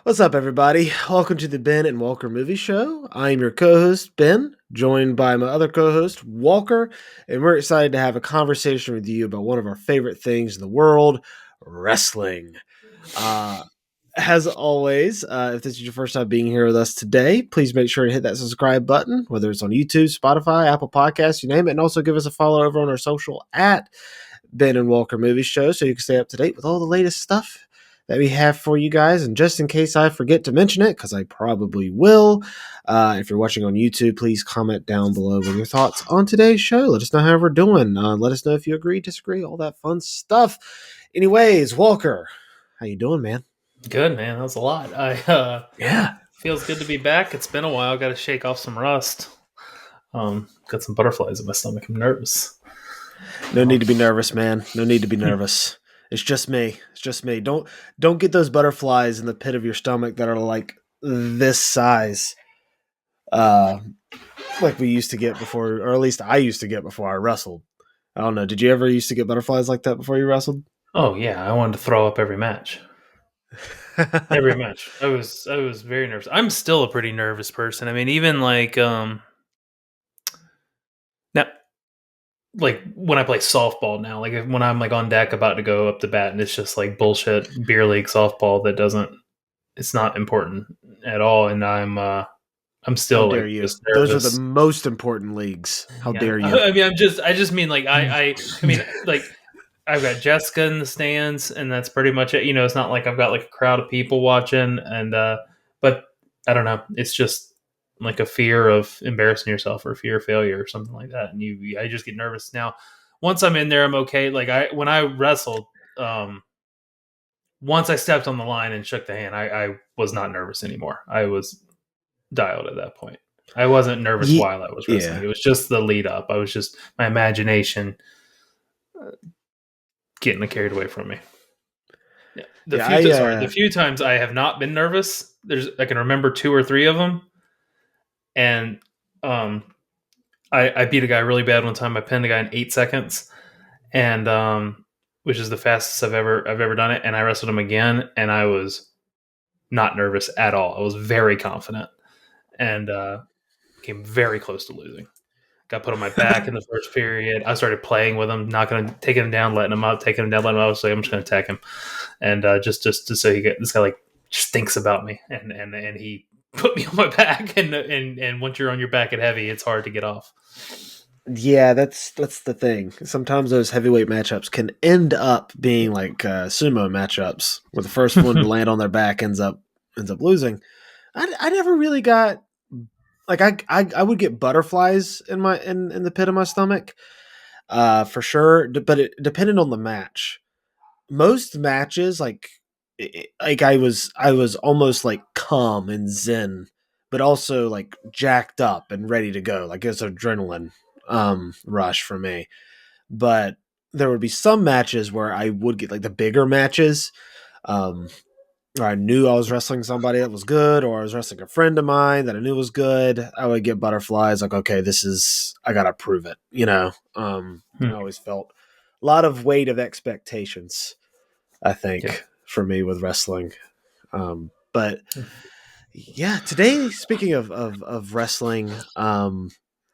What's up, everybody? Welcome to the Ben and Walker Movie Show. I am your co-host, Ben, joined by my other co-host, Walker, and we're excited to have a conversation with you about one of our favorite things in the world, wrestling. Uh, as always, if this is your first time being here with us today, please make sure to hit that subscribe button, whether it's on YouTube, Spotify, Apple Podcasts, you name it, and also give us a follow over on our social at Ben and Walker Movie Show so you can stay up to date with all the latest stuff that we have for you guys. And just in case I forget to mention it, because I probably will, if you're watching on YouTube, please comment down below with your thoughts on today's show. Let us know how we're doing. Let us know if you agree, disagree, all that fun stuff. Anyways, Walker, how you doing, man? Good, man. That was a lot. Yeah. Feels good to be back. It's been a while. Got to shake off some rust. Got some butterflies in my stomach. I'm nervous. No need to be nervous, man. No need to be nervous. It's just me. It's just me. Don't get those butterflies in the pit of your stomach that are like this size. Uh like we used to get before, or at least I used to get before I wrestled. I don't know. Did you ever used to get butterflies like that before you wrestled? Oh yeah, I wanted to throw up every match. Every match. I was very nervous. I'm still a pretty nervous person. I mean, even now, like when I play softball now, like when I'm like on deck about to go up the bat, and it's just like bullshit beer league softball that doesn't. It's not important at all, and I'm How still dare like you? just Those are the nervous. most important leagues. How Yeah, dare you? I mean, I just mean like I mean like I've got Jessica in the stands, and that's pretty much it. You know, it's not like I've got like a crowd of people watching, and but I don't know. It's just like a fear of embarrassing yourself or fear of failure or something like that, and I just get nervous. Now, once I'm in there, I'm okay. Like when I wrestled, um, once I stepped on the line and shook the hand, I was not nervous anymore. I was dialed at that point. I wasn't nervous Ye- while I was wrestling. yeah. It was just the lead up. I was just my imagination getting carried away from me. Yeah. Yeah, I The few times I have not been nervous, I can remember two or three of them, and um, I beat a guy really bad one time. I pinned a guy in 8 seconds, and which is the fastest I've ever done it. And I wrestled him again, and I was not nervous at all. I was very confident, and came very close to losing. Got put on my back in the first period. I started playing with him, taking him down, letting him up, taking him down, letting him up. I was like, I'm just going to attack him, and just to say, this guy like just thinks about me, and he put me on my back, and once you're on your back at heavy, it's hard to get off. Yeah, that's the thing. Sometimes those heavyweight matchups can end up being like sumo matchups, where the first one to land on their back ends up losing. I never really got like I would get butterflies in the pit of my stomach, for sure. But it depended on the match. Most matches, like I was almost like calm and zen, but also like jacked up and ready to go. Like it's adrenaline rush for me. But there would be some matches where I would get like the bigger matches. Um, or I knew I was wrestling somebody that was good, or I was wrestling a friend of mine that I knew was good. I would get butterflies, like, okay, I gotta prove it, I Hmm. always felt a lot of weight of expectations, I Yeah. think, for me with wrestling. But yeah, today, speaking of wrestling,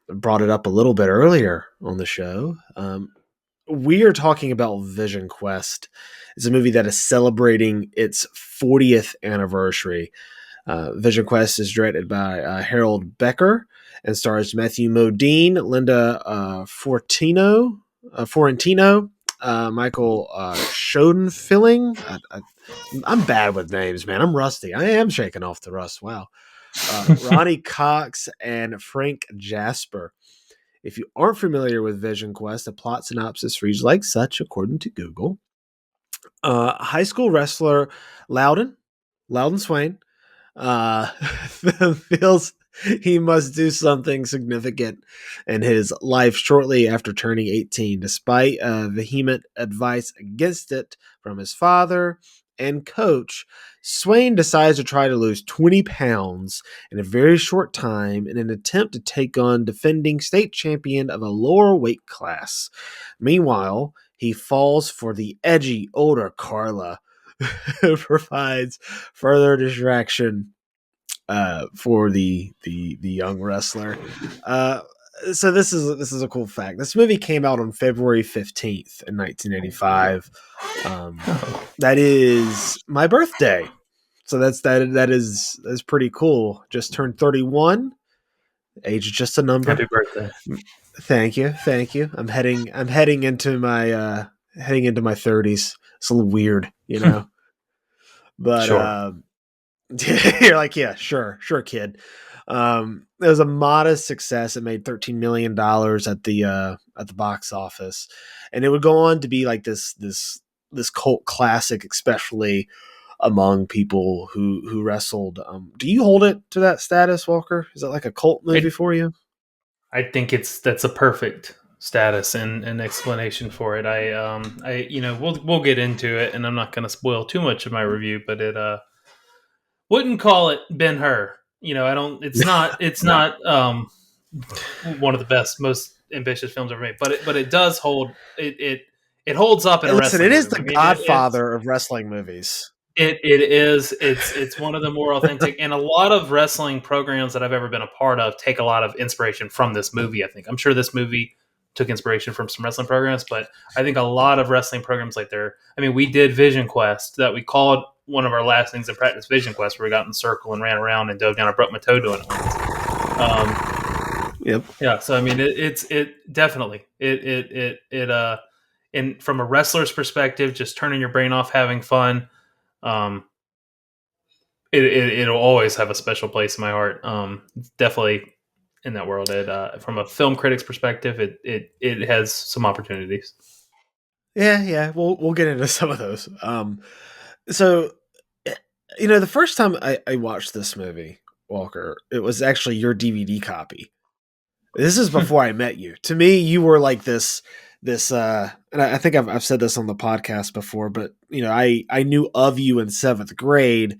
brought it up a little bit earlier on the show. We are talking about Vision Quest. It's a movie that is celebrating its 40th anniversary. Vision Quest is directed by Harold Becker and stars Matthew Modine, Linda Forentino, Michael Schoenfilling. I'm bad with names, man. I'm rusty. I am shaking off the rust. Wow. Ronnie Cox and Frank Jasper. If you aren't familiar with Vision Quest, the plot synopsis reads like such, according to Google. High school wrestler Loudon, Loudon Swain, uh, feels he must do something significant in his life shortly after turning 18, despite vehement advice against it from his father and coach. Swain decides to try to lose 20 pounds in a very short time in an attempt to take on defending state champion of a lower weight class. Meanwhile, he falls for the edgy older Carla, provides further distraction for the young wrestler. Uh, so this is a cool fact. This movie came out on February 15th in 1985. That is my birthday. So that's pretty cool. Just turned 31. Age is just a number. Happy birthday. Thank you, thank you. I'm heading into my 30s. It's a little weird, you know. But Sure. you're like, yeah, sure, kid. It was a modest success. It made $13 million at the box office, and it would go on to be like this cult classic, especially among people who wrestled. Do you hold it to that status, Walker? Is it like a cult movie I for you? I think that's a perfect status and explanation for it. We'll get into it, and I'm not going to spoil too much of my review, but it wouldn't call it Ben Hur. I don't. It's No. not one of the best, most ambitious films ever made, but it does hold it holds up in Hey, a listen, it wrestling is room. the I mean, it's Godfather of wrestling movies. it is it's one of the more authentic, and a lot of wrestling programs that I've ever been a part of take a lot of inspiration from this movie. I think I'm sure this movie took inspiration from some wrestling programs, but I think a lot of wrestling programs we did Vision Quest, that we called one of our last things in practice Vision Quest, where we got in a circle and ran around and dove down. I broke my toe doing it once. Yep. Yeah, so I mean it definitely and from a wrestler's perspective, just turning your brain off, having fun. um it'll always have a special place in my heart. Definitely in that world. From a film critic's perspective, it has some opportunities. Yeah. We'll get into some of those. So the first time I watched this movie, Walker, it was actually your DVD copy. This is before I met you. To me, you were like this and I think I've said this on the podcast before, but I knew of you in seventh grade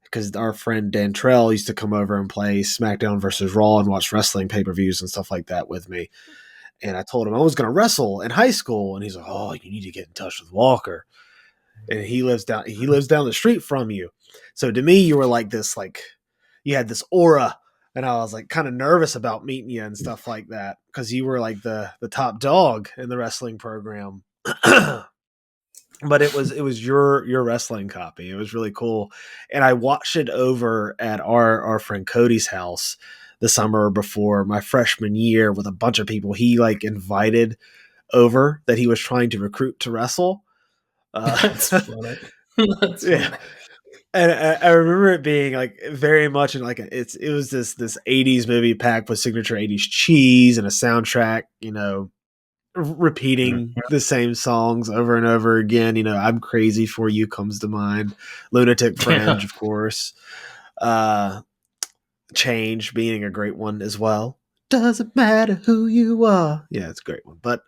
because our friend Dantrell used to come over and play SmackDown versus Raw and watch wrestling pay-per-views and stuff like that with me. And I told him I was going to wrestle in high school, and he's like, "Oh, you need to get in touch with Walker." And he lives down the street from you. So to me, you were like this, like you had this aura, and I was like kind of nervous about meeting you and stuff like that because you were like the top dog in the wrestling program. But it was your wrestling copy. It was really cool, and I watched it over at our friend Cody's house the summer before my freshman year with a bunch of people he like invited over that he was trying to recruit to wrestle. That's Uh, funny. That's yeah, funny. and I remember it being like very much in like it was this '80s movie packed with signature '80s cheese and a soundtrack, repeating the same songs over and over again. I'm Crazy for You comes to mind. Lunatic Yeah. Fringe, of course. Uh, Change being a great one as well. Doesn't matter who you are. Yeah, it's a great one. But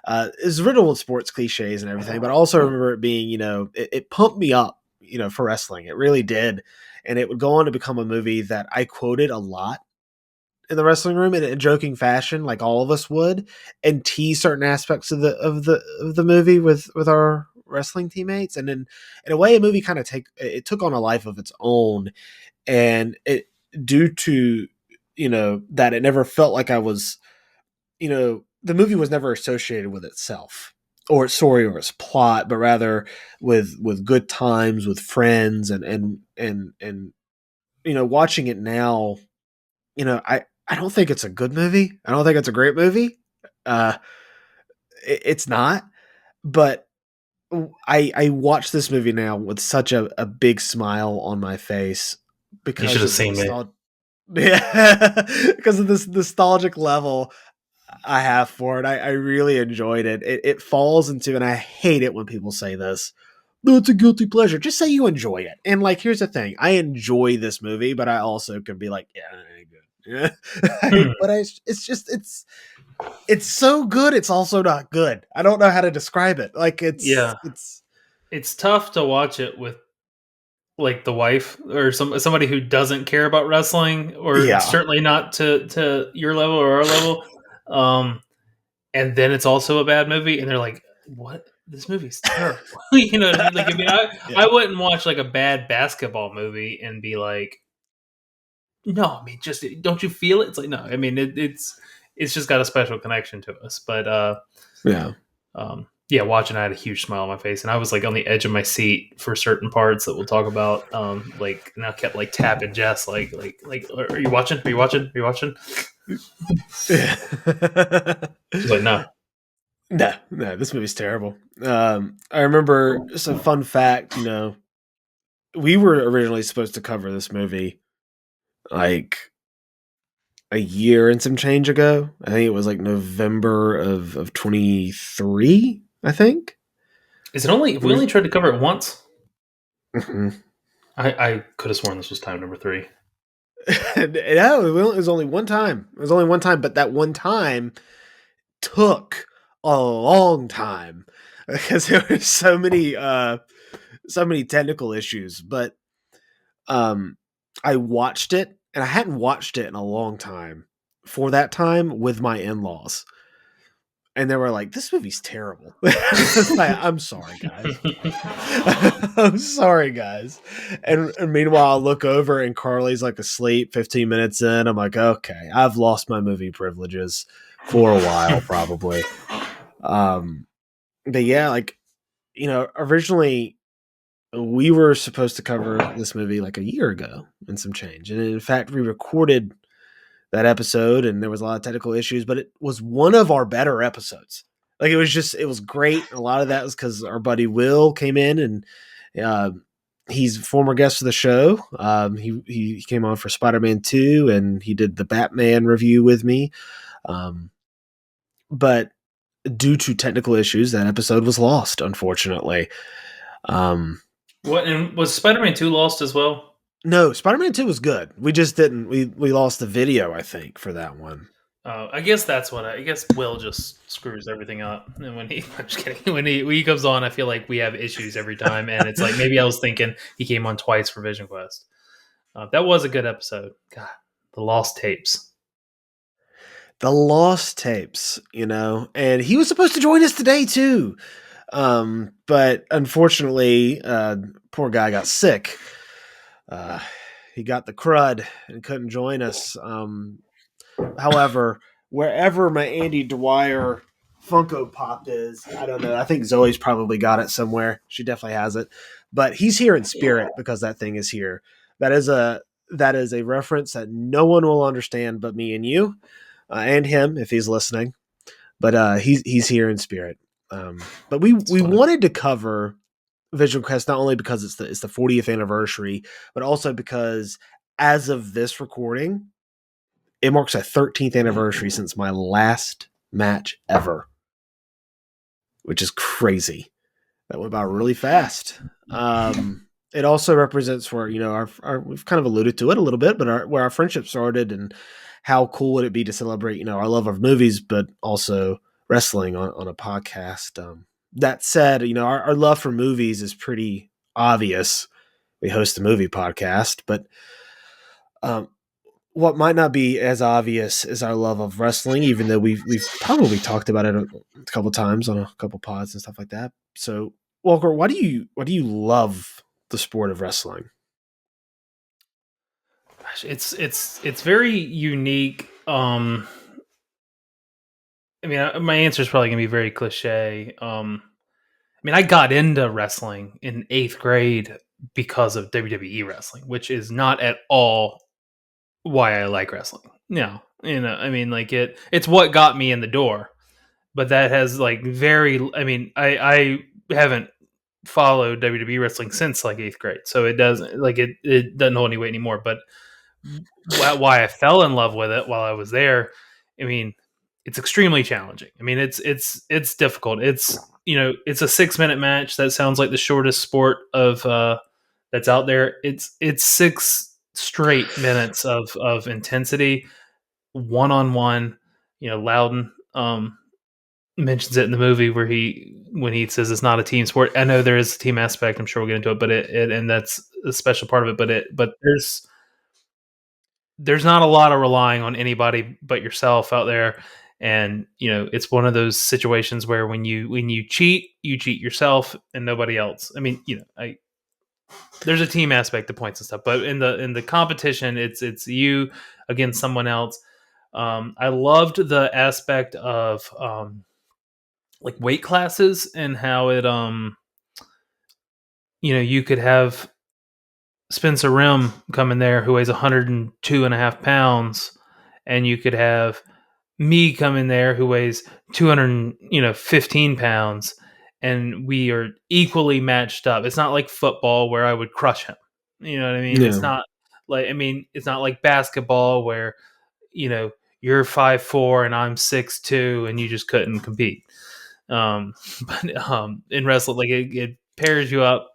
it's riddled with sports cliches and everything. But I also remember it being, it pumped me up, for wrestling. It really did. And it would go on to become a movie that I quoted a lot in the wrestling room in a joking fashion, like all of us would, and tease certain aspects of the movie with our wrestling teammates. And then, in a way, a movie kind of took on a life of its own, and it due to that it never felt like I was the movie was never associated with itself or its story or its plot, but rather with good times with friends and watching it now, I don't think it's a good movie. I don't think it's a great movie. Uh, it's not. But I watch this movie now with such a big smile on my face You should because have of the seen me. nostalgia. Yeah, because of this nostalgic level I have for it. I really enjoyed it. It falls into, and I hate it when people say this. No, it's a guilty pleasure. Just say you enjoy it. And like, here's the thing: I enjoy this movie, but I also can be like, yeah, it ain't good. Yeah, Hmm. but it's so good. It's also not good. I don't know how to describe it. Like Yeah, it's tough to watch it with like the wife or somebody who doesn't care about wrestling, or yeah, certainly not to your level or our level. Um, and then it's also a bad movie, and they're like, "What? this movie's terrible. You know what I mean? Like, I mean, Yeah. I wouldn't watch like a bad basketball movie and be like, no, I mean, just don't you feel it? It's like, no, I mean, it's just got a special connection to us. But Yeah. yeah, watching, I had a huge smile on my face, and I was like on the edge of my seat for certain parts that we'll talk about. Like, and I kept like tapping Jess, like, are you watching? Are you watching? Are you watching? She's like, no. No, this movie's terrible. I remember, so fun fact, we were originally supposed to cover this movie like a year and some change ago. I think it was like November of 23, I think. Is it only? We only tried to cover it once. Mhm. I could have sworn this was time number 3. No, it was only one time. It was only one time, but that one time took a long time because there were so many technical issues. But I watched it, and I hadn't watched it in a long time. For that time, with my in-laws, and they were like, "This movie's terrible." I'm sorry, guys. I'm sorry, guys. And meanwhile, I look over and Carly's like asleep. 15 minutes in, I'm like, okay, I've lost my movie privileges for a while, probably. But yeah, like originally we were supposed to cover this movie like a year ago and some change, and in fact, we recorded that episode, and there was a lot of technical issues, but it was one of our better episodes. Like it was great. A lot of that was because our buddy Will came in, and uh, he's a former guest of the show. He came on for Spider-Man 2, and he did the Batman review with me. But due to technical issues, that episode was lost, unfortunately. What, and was Spider-Man 2 lost as well? No, Spider-Man 2 was good. We just didn't. We lost the video, I think, for that one. I guess that's what I guess Will just screws everything up. And when he, I'm just kidding. When he comes on, I feel like we have issues every time, and it's like maybe I was thinking he came on twice for Vision Quest. That was a good episode. God, the lost tapes. The lost tapes, and he was supposed to join us today too. But unfortunately, poor guy got sick. He got the crud and couldn't join us. However, wherever my Andy Dwyer Funko Pop is, I don't know. I think Zoe's probably got it somewhere. She definitely has it. But he's here in spirit because that thing is here. That is a reference that no one will understand but me and you, and him if he's listening. But he's here in spirit. But we wanted to cover Vision Quest not only because it's the 40th anniversary, but also because as of this recording, it marks a 13th anniversary since my last match ever, which is crazy. That went by really fast. It also represents where our we've kind of alluded to it a little bit, but where our friendship started and how cool would it be to celebrate our love of movies, but also wrestling on a podcast. That said, our love for movies is pretty obvious. We host a movie podcast, but what might not be as obvious is our love of wrestling, even though we've probably talked about it a couple times on a couple pods and stuff like that. So, Walker, why do you love the sport of wrestling? Gosh, it's very unique. I mean, my answer is probably gonna be very cliche. I mean, I got into wrestling in 8th grade because of WWE wrestling, which is not at all why I like wrestling. No, I mean, like it's what got me in the door, but that has like very. I mean, I haven't followed WWE wrestling since like 8th grade, so it doesn't like it doesn't hold any weight anymore. But why I fell in love with it while I was there, I mean, it's extremely challenging. I mean, it's difficult. It's it's a 6-minute match. That sounds like the shortest sport of that's out there. It's 6 straight minutes of intensity, one on one. Loudon mentions it in the movie where when he says it's not a team sport. I know there is a team aspect. I'm sure we'll get into it, but it and that's a special part of it. But there's not a lot of relying on anybody but yourself out there. And it's one of those situations where when you cheat, you cheat yourself and nobody else. I mean, there's a team aspect to points and stuff, but in the competition, it's you against someone else. I loved the aspect of like weight classes and how it you could have Spencer Rim come in there who weighs 102 and a half pounds, and you could have me come in there who weighs 215 pounds, and we are equally matched up. It's not like football where I would crush him. You know what I mean? Yeah. It's not like basketball where, you're 5'4" and I'm 6'2" and you just couldn't compete. But in wrestling, like it pairs you up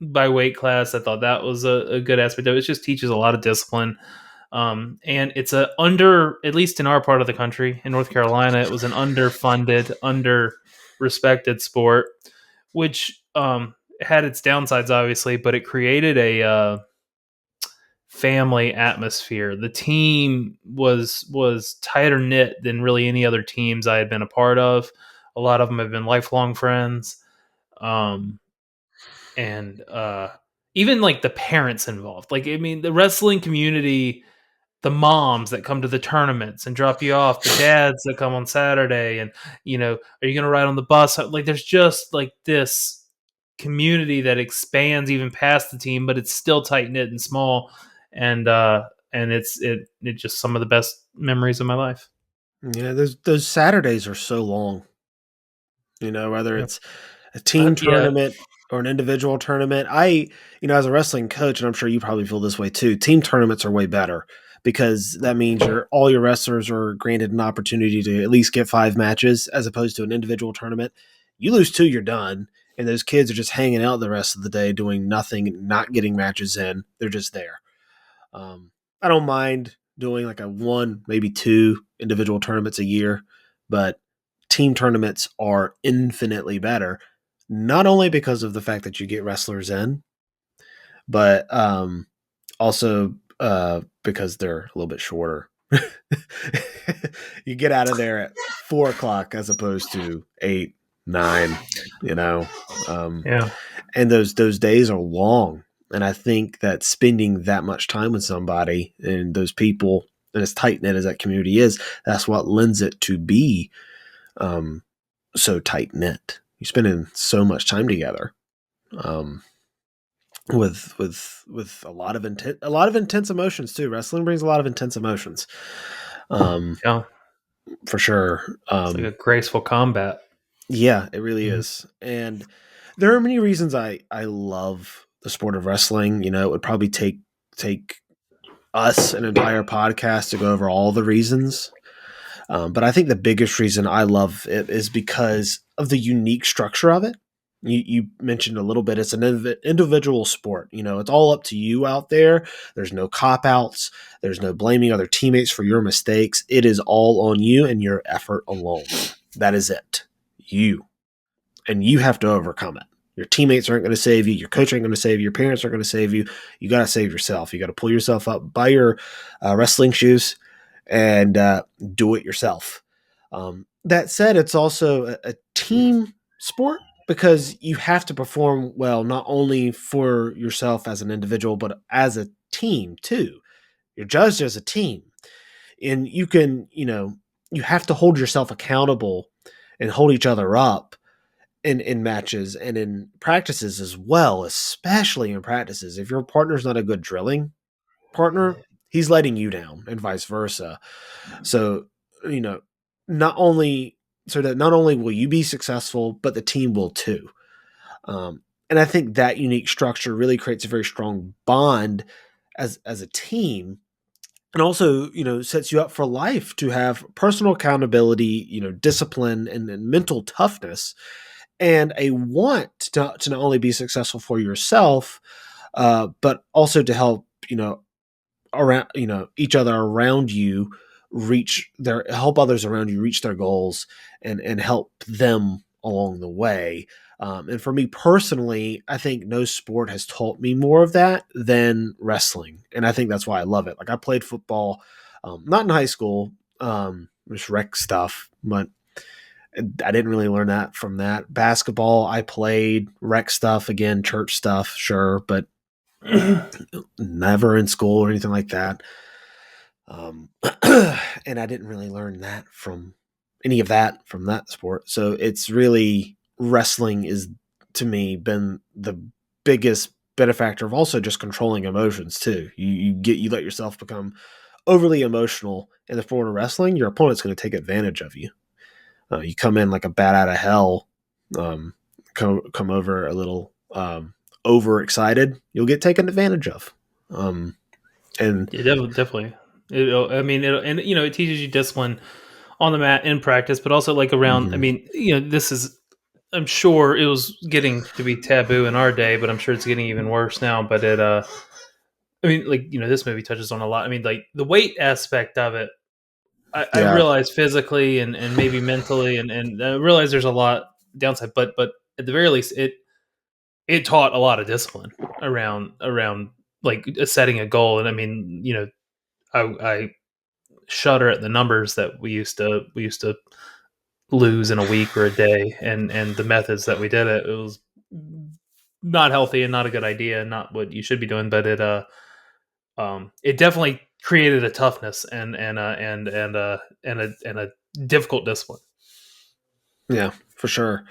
by weight class. I thought that was a good aspect of it. It just teaches a lot of discipline. And it's at least in our part of the country, in North Carolina, it was an underfunded, under respected sport, which had its downsides, obviously, but it created a family atmosphere. The team was tighter knit than really any other teams I had been a part of. A lot of them have been lifelong friends. And even like the parents involved. Like, I mean, the wrestling community, the moms that come to the tournaments and drop you off, the dads that come on Saturday, and are you going to ride on the bus? Like, there's just like this community that expands even past the team, but it's still tight knit and small, and it's just some of the best memories of my life. Yeah, those Saturdays are so long. Whether Yep. it's a team Yeah. tournament or an individual tournament. As a wrestling coach, and I'm sure you probably feel this way too, team tournaments are way better because that means all your wrestlers are granted an opportunity to at least get 5 matches as opposed to an individual tournament. You lose 2, you're done. And those kids are just hanging out the rest of the day doing nothing, not getting matches in. They're just there. I don't mind doing like a 1, maybe 2 individual tournaments a year, but team tournaments are infinitely better. Not only because of the fact that you get wrestlers in, but also because they're a little bit shorter. You get out of there at 4:00 as opposed to 8, 9. Yeah. And those days are long. And I think that spending that much time with somebody and those people, and as tight knit as that community is, that's what lends it to be so tight knit. You're spending so much time together, with a lot of intense emotions too. Wrestling brings a lot of intense emotions, Yeah. for sure. It's like a graceful combat. Yeah, it really Mhm. is. And there are many reasons I love the sport of wrestling. It would probably take us an entire podcast to go over all the reasons. But I think the biggest reason I love it is because of the unique structure of it. You mentioned a little bit. It's an individual sport. It's all up to you out there. There's no cop outs. There's no blaming other teammates for your mistakes. It is all on you and your effort alone. That is it. And you have to overcome it. Your teammates aren't going to save you. Your coach ain't going to save you. Your parents aren't going to save you. You got to save yourself. You got to pull yourself up by your wrestling shoes and do it yourself. That said, it's also a team sport because you have to perform well, not only for yourself as an individual, but as a team too. You're judged as a team. And you have to hold yourself accountable and hold each other up in matches and in practices as well, especially in practices. If your partner's not a good drilling partner, he's letting you down and vice versa. So, you know, not only not only will you be successful, but the team will too. And I think that unique structure really creates a very strong bond as a team, and also sets you up for life to have personal accountability, discipline, and mental toughness, and a want to not only be successful for yourself, but also to help around each other around you help others around you reach their goals and help them along the way. And for me personally, I think no sport has taught me more of that than wrestling, and I think that's why I love it. Like, I played football, not in high school, just rec stuff, but I didn't really learn that from that. Basketball, I played rec stuff again, church stuff, sure, but never in school or anything like that. Um, and I didn't really learn that from any of that from that sport. So it's really wrestling is to me been the biggest benefactor of also just controlling emotions too. You let yourself become overly emotional in the sport of wrestling. Your opponent's going to take advantage of you. You come in like a bat out of hell, um, come over a little overexcited, you'll get taken advantage of. And Yeah, definitely. I mean, and it teaches you discipline on the mat in practice, but also like around. I mhm. mean, this is. I'm sure it was getting to be taboo in our day, but I'm sure it's getting even worse now. But I mean, like this movie touches on a lot. I mean, like the weight aspect of it. I Yeah, realize physically and maybe mentally, and I realize there's a lot downside, but at the very least, it taught a lot of discipline around like setting a goal. And I mean, I shudder at the numbers that we used to lose in a week or a day, and the methods that we did it. It was not healthy and not a good idea, and not what you should be doing. But it definitely created a toughness and a difficult discipline. yeah, for sure.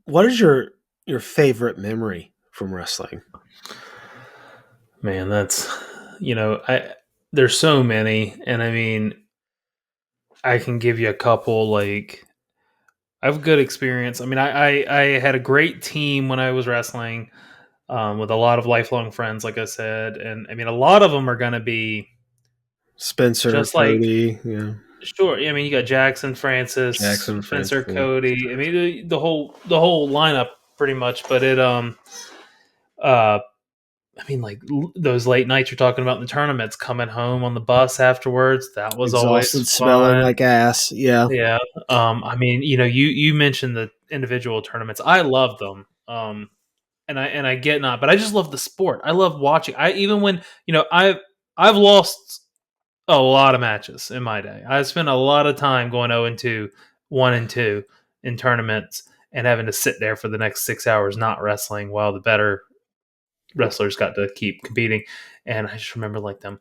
What is your favorite memory from wrestling? Man, that's I there's so many, and I mean I can give you a couple. Like I have good experience. I mean, I had a great team when I was wrestling, with a lot of lifelong friends, like I said, and I mean, a lot of them are going to be Spencer, just like Cody, yeah, sure. I mean, you got Jackson, Francis, Jackson, Spencer, Francis, yeah. Cody. I mean, the whole lineup pretty much. But uh, I mean, like those late nights you're talking about in the tournaments, coming home on the bus afterwards. That was always Exhausted, smelling fun. like ass. Yeah, Yeah. I mean, you mentioned the individual tournaments. I love them. And I get not, but I just love the sport. I love watching. I even when I've lost a lot of matches in my day. I spent a lot of time going 0 and 2, 1 and 2 in tournaments and having to sit there for the next 6 hours not wrestling while the better wrestlers got to keep competing. And I just remember like them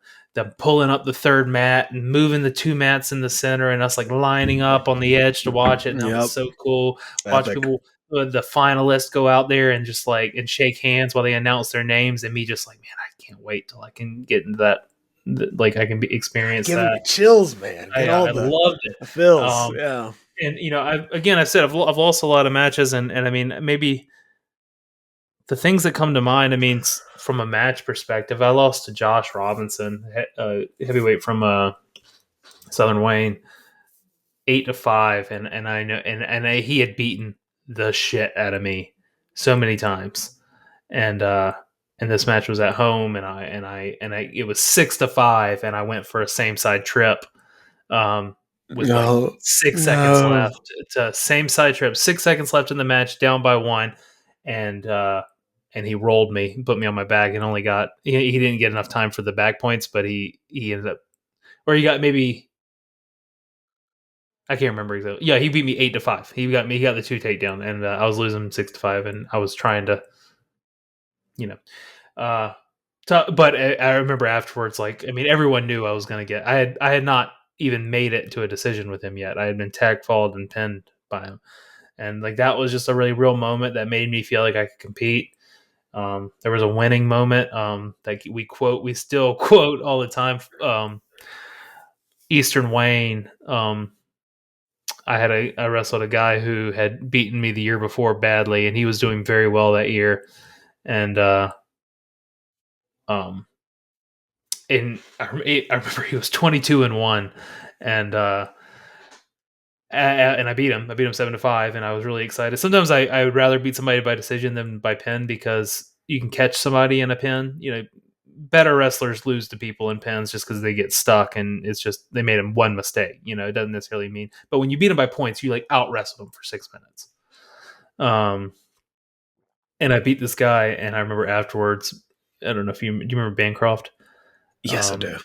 pulling up the third mat and moving the two mats in the center and us like lining up on the edge to watch it. And that was yep, so cool. Watch epic. people, the finalists go out there and just like and shake hands while they announce their names, and me just like, man, I can't wait till I can get into that. Like I can experience Giving me that. chills, man. Get I all loved it. the feels. Um, Yeah, and I said I've lost a lot of matches, and I mean maybe the things that come to mind. I mean, from a match perspective, I lost to Josh Robinson, heavyweight from Southern Wayne, 8-5, and I know, he had beaten the shit out of me so many times, and and this match was at home, and I it was 6-5, and I went for a same side trip, with like no, 6 seconds no. left. To same side trip, 6 seconds left in the match, down by one, and he rolled me, put me on my back, and only got he didn't get enough time for the back points, but he ended up, or he got maybe, I can't remember exactly. Yeah, he beat me 8-5. He got the two takedown, and I was losing 6-5, and I was trying to, you know, uh, but I remember afterwards, like I mean, everyone knew I was gonna get. I had not even made it to a decision with him yet. I had been tag followed and pinned by him, and like that was just a really real moment that made me feel like I could compete. There was a winning moment, that we still quote all the time. Eastern Wayne. I wrestled a guy who had beaten me the year before badly, and he was doing very well that year. And um, I remember he was 22-1, and and I beat him. I beat him 7-5, and I was really excited. Sometimes I would rather beat somebody by decision than by pin, because you can catch somebody in a pin. Better wrestlers lose to people in pins just because they get stuck, and it's just they made them one mistake. It doesn't necessarily mean. But when you beat them by points, you like out wrestle them for 6 minutes. Um, and I beat this guy, and I remember afterwards. I don't know if do you remember Bancroft? Yes, I Um, do.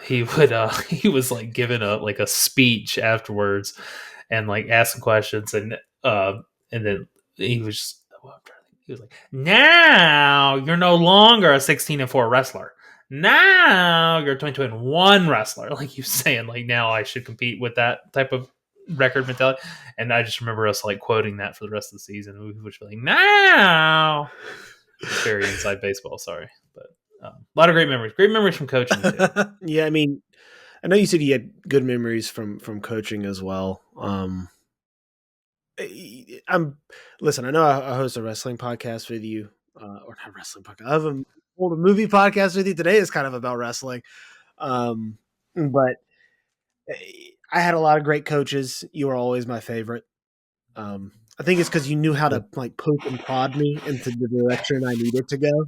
he was like giving a speech afterwards and like asking questions and then he was just, he was like, now you're no longer a 16-4 wrestler. Now you're a 22-1 wrestler. Like he was saying, like now I should compete with that type of record mentality. And I just remember us like quoting that for the rest of the season. We would be like, now it's very inside baseball, sorry. But a lot of great memories. Great memories from coaching too. Yeah, I mean, I know you said you had good memories from coaching as well. I'm listen. I know I host a wrestling podcast with you, or not wrestling podcast. I have a movie podcast with you today. Is kind of about wrestling, but I had a lot of great coaches. You were always my favorite. I think it's because you knew how to like poke and prod me into the direction I needed to go,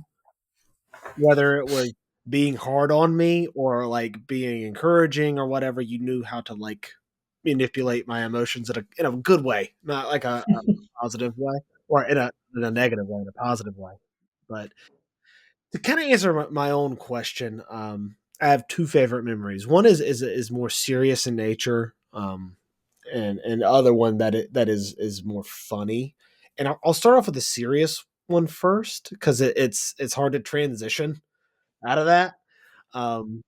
whether it was being hard on me or like being encouraging or whatever. You knew how to like manipulate my emotions in a good way, not like a positive way, or in a negative way, in a positive way. But to kind of answer my own question, I have two favorite memories. One is more serious in nature, and the other one that is more funny. And I'll start off with the serious one first because it's hard to transition out of that. Um,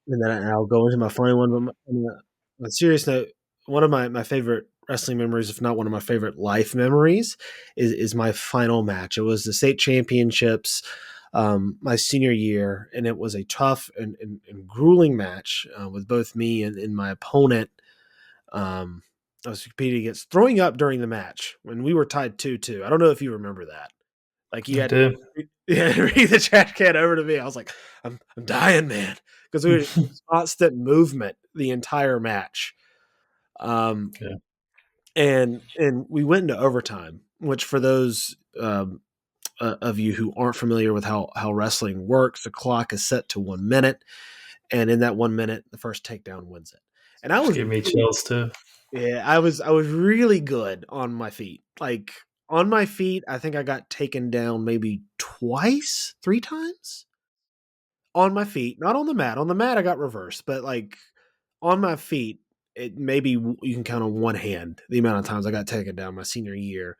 and then I'll go into my funny one. But on a serious note, one of my favorite wrestling memories, if not one of my favorite life memories, is my final match. It was the state championships, my senior year, and it was a tough and grueling match with both me and my opponent. I was competing against throwing up during the match when we were tied 2-2. I don't know if you remember that. Like you I had to, do. you had to bring the trash can over to me. I was like, I'm dying, man, because we were constant movement the entire match. Um, Yeah. and we went into overtime, which for those of you who aren't familiar with how wrestling works, the clock is set to 1 minute, and in that 1 minute, the first takedown wins it. And I Just was gave me really, chills too. yeah, I was really good on my feet. Like on my feet, I think I got taken down maybe twice, three times on my feet, not on the mat. On the mat, I got reversed, but like on my feet, it maybe you can count on one hand the amount of times I got taken down my senior year.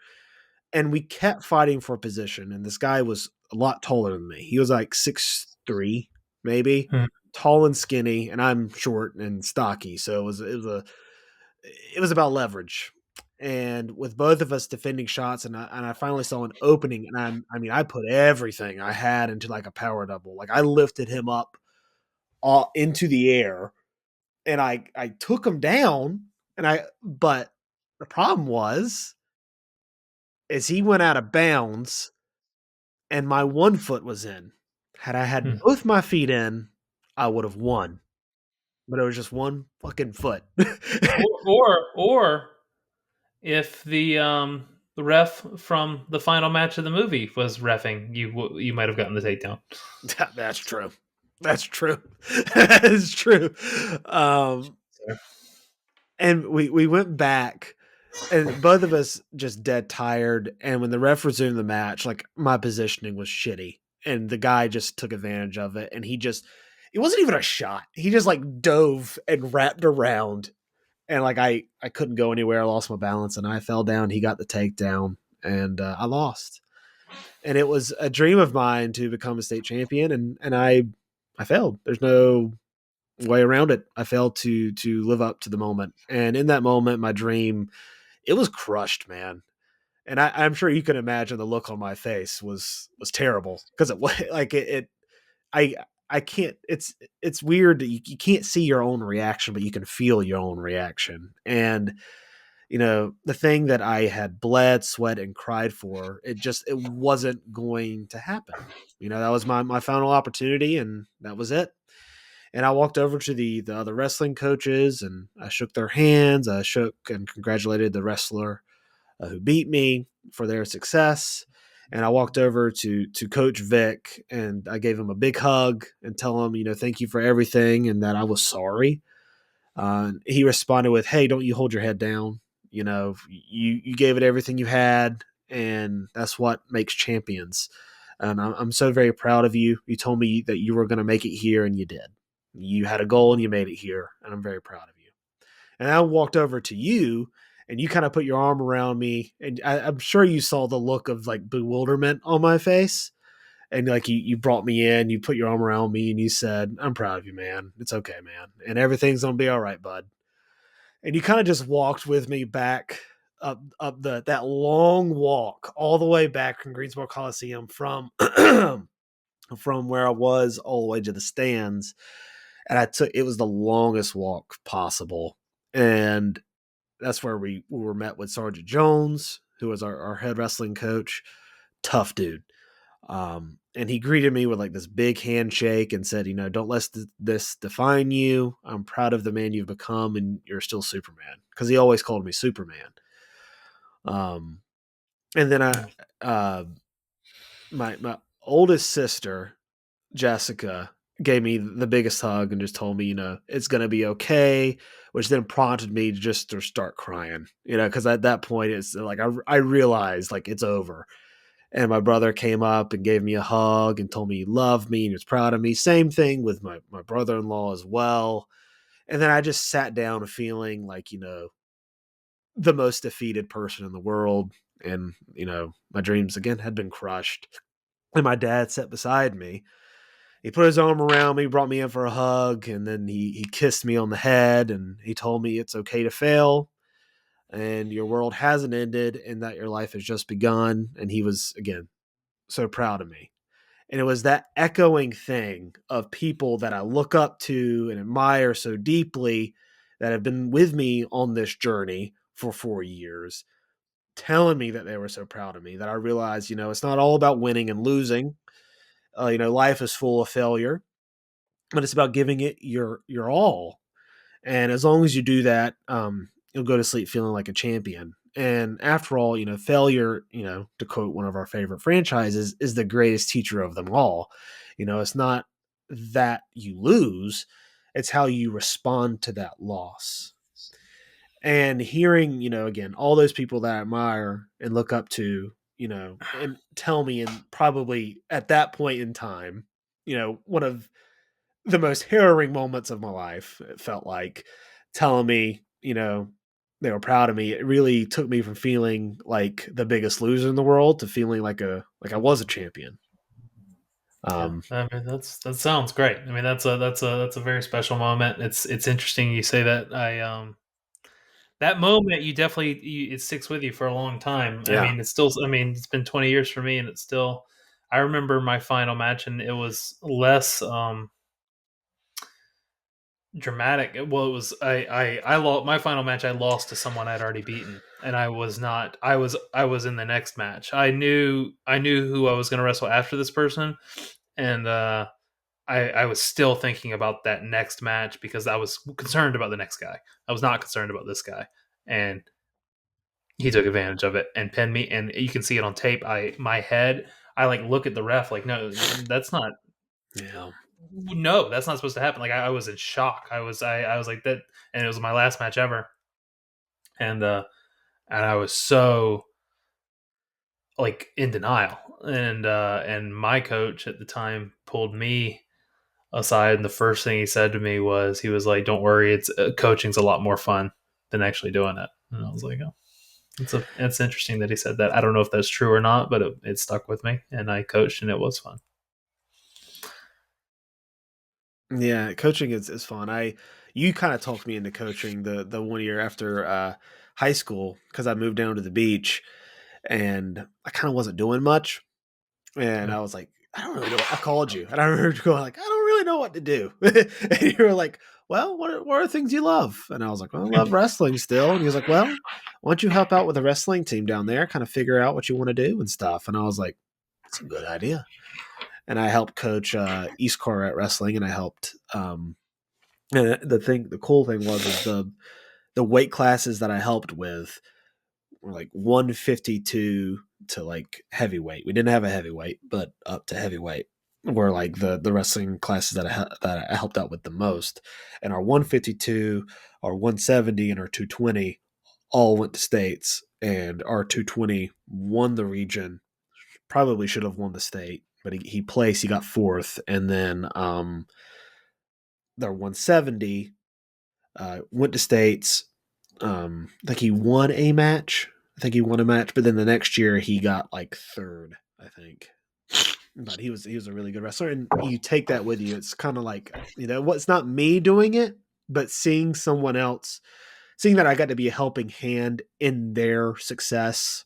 And we kept fighting for position. And this guy was a lot taller than me. He was like 6'3", maybe, Hmm. tall and skinny, and I'm short and stocky. So it was about leverage. And with both of us defending shots, and I finally saw an opening, and I mean I put everything I had into like a power double. Like I lifted him up all into the air, and I took him down, but the problem was is he went out of bounds, and my one foot was in. Had I had Hmm. both my feet in, I would have won. But it was just one fucking foot. Or if the ref from the final match of the movie was refing, you might have gotten the takedown. That's true. That's true. That is true. So, And we went back, and both of us just dead tired. And when the ref resumed the match, like my positioning was shitty, and the guy just took advantage of it. And it wasn't even a shot. He just like dove and wrapped around, and like I couldn't go anywhere. I lost my balance, and I fell down. He got the takedown, and I lost. And it was a dream of mine to become a state champion, and I failed. There's no way around it. I failed to live up to the moment, and in that moment, my dream it was crushed, man. And I'm sure you can imagine the look on my face was terrible because it was like I I can't. It's weird that you can't see your own reaction, but you can feel your own reaction. And the thing that I had bled, sweat, and cried for, it wasn't going to happen. That was my final opportunity, and that was it. And I walked over to the other wrestling coaches, and I shook their hands. I shook and congratulated the wrestler who beat me for their success. And I walked over to Coach Vic, and I gave him a big hug and tell him, thank you for everything, and that I was sorry. He responded with, "Hey, don't you hold your head down. You gave it everything you had, and that's what makes champions. And I'm so very proud of you. You told me that you were going to make it here, and you did. You had a goal and you made it here, and I'm very proud of you. And I walked over to you, and you kind of put your arm around me, and I'm sure you saw the look of like bewilderment on my face. And like you brought me in, you put your arm around me, and you said, "I'm proud of you, man. It's okay, man, and everything's gonna be all right, bud." And you kind of just walked with me back up that long walk all the way back from Greensboro Coliseum from from where I was all the way to the stands. And it was the longest walk possible. And that's where we were met with Sergeant Jones, who was our head wrestling coach. Tough dude. And he greeted me with like this big handshake and said, don't let this define you. I'm proud of the man you've become, and you're still Superman. Because he always called me Superman. And then my oldest sister, Jessica, gave me the biggest hug and just told me, it's going to be okay, which then prompted me just to start crying, because at that point it's like I realized like it's over. And my brother came up and gave me a hug and told me he loved me and he was proud of me. Same thing with my brother-in-law as well. And then I just sat down feeling like, the most defeated person in the world. And, my dreams again had been crushed. And my dad sat beside me. He put his arm around me, brought me in for a hug, and then he kissed me on the head and he told me it's okay to fail and your world hasn't ended and that your life has just begun. And he was, again, so proud of me. And it was that echoing thing of people that I look up to and admire so deeply that have been with me on this journey for 4 years, telling me that they were so proud of me that I realized, it's not all about winning and losing. Life is full of failure, but it's about giving it your all. And as long as you do that, you'll go to sleep feeling like a champion. And after all, failure, to quote one of our favorite franchises, is the greatest teacher of them all. It's not that you lose, it's how you respond to that loss. And hearing, again, all those people that I admire and look up to, and tell me, and probably at that point in time, one of the most harrowing moments of my life, it felt like, telling me, they were proud of me. It really took me from feeling like the biggest loser in the world to feeling like I was a champion. Yeah, I mean that sounds great. I mean that's a very special moment. It's interesting you say that. That moment you definitely it sticks with you for a long time. I Yeah. mean it's still. I mean it's been 20 years for me, and it's still. I remember my final match, and it was less dramatic. Well, it was I lost my final match. I lost to someone I'd already beaten, and I was not. I was in the next match. I knew who I was going to wrestle after this person, and I was still thinking about that next match because I was concerned about the next guy. I was not concerned about this guy, and he took advantage of it and pinned me. And you can see it on tape. My head. I like look at the ref like, no, that's not. Yeah. No, that's not supposed to happen. Like I was in shock. I was like that, and it was my last match ever, and I was so like in denial. And my coach at the time pulled me aside, and the first thing he said to me was, he was like, "Don't worry, it's coaching's a lot more fun than actually doing it." And I was like, "Oh, it's interesting that he said that. I don't know if that's true or not, but it stuck with me, and I coached, and it was fun." Yeah, coaching is fun. You kind of talked me into coaching the 1 year after high school because I moved down to the beach and I kind of wasn't doing much. And Yeah. I was like, I don't really know. I called you, and I remember going like, I don't really know what to do. And you were like, well, what are the things you love? And I was like, well, I love wrestling still. And he was like, well, why don't you help out with the wrestling team down there? Kind of figure out what you want to do and stuff. And I was like, that's a good idea. And I helped coach East Corvette Wrestling, and I helped. And the cool thing was is the weight classes that I helped with were like 152 to like heavyweight. We didn't have a heavyweight, but up to heavyweight were like the wrestling classes that I helped out with the most. And our 152, our 170, and our 220 all went to states, and our 220 won the region. Probably should have won the state, but he placed. He got fourth, and then they're 170. Went to states. I think he won a match. I think he won a match, but then the next year he got like third. I think, but he was a really good wrestler, and you take that with you. It's kind of like what's not me doing it, but seeing someone else, seeing that I got to be a helping hand in their success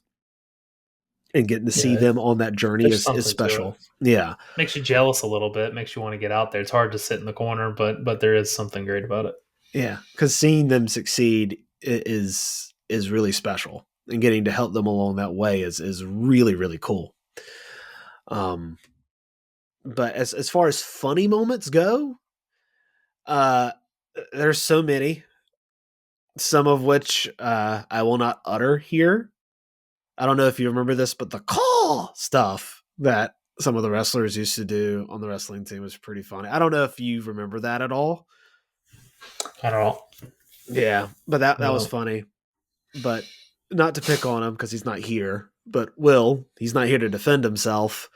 and getting to see Yeah, them on that journey there's is something to it. special. Yeah, Makes you jealous a little bit. Makes you want to get out there. It's hard to sit in the corner, but there is something great about it. yeah, because seeing them succeed is really special, and getting to help them along that way is really really cool. Um, but as far as funny moments go, uh, there's so many. Some of which I will not utter here. I don't know if you remember this, but the call stuff that some of the wrestlers used to do on the wrestling team was pretty funny. I don't know if you remember that at all. I don't know. Yeah, but that was No. funny. But not to pick on him because he's not here. But Will, he's not here to defend himself.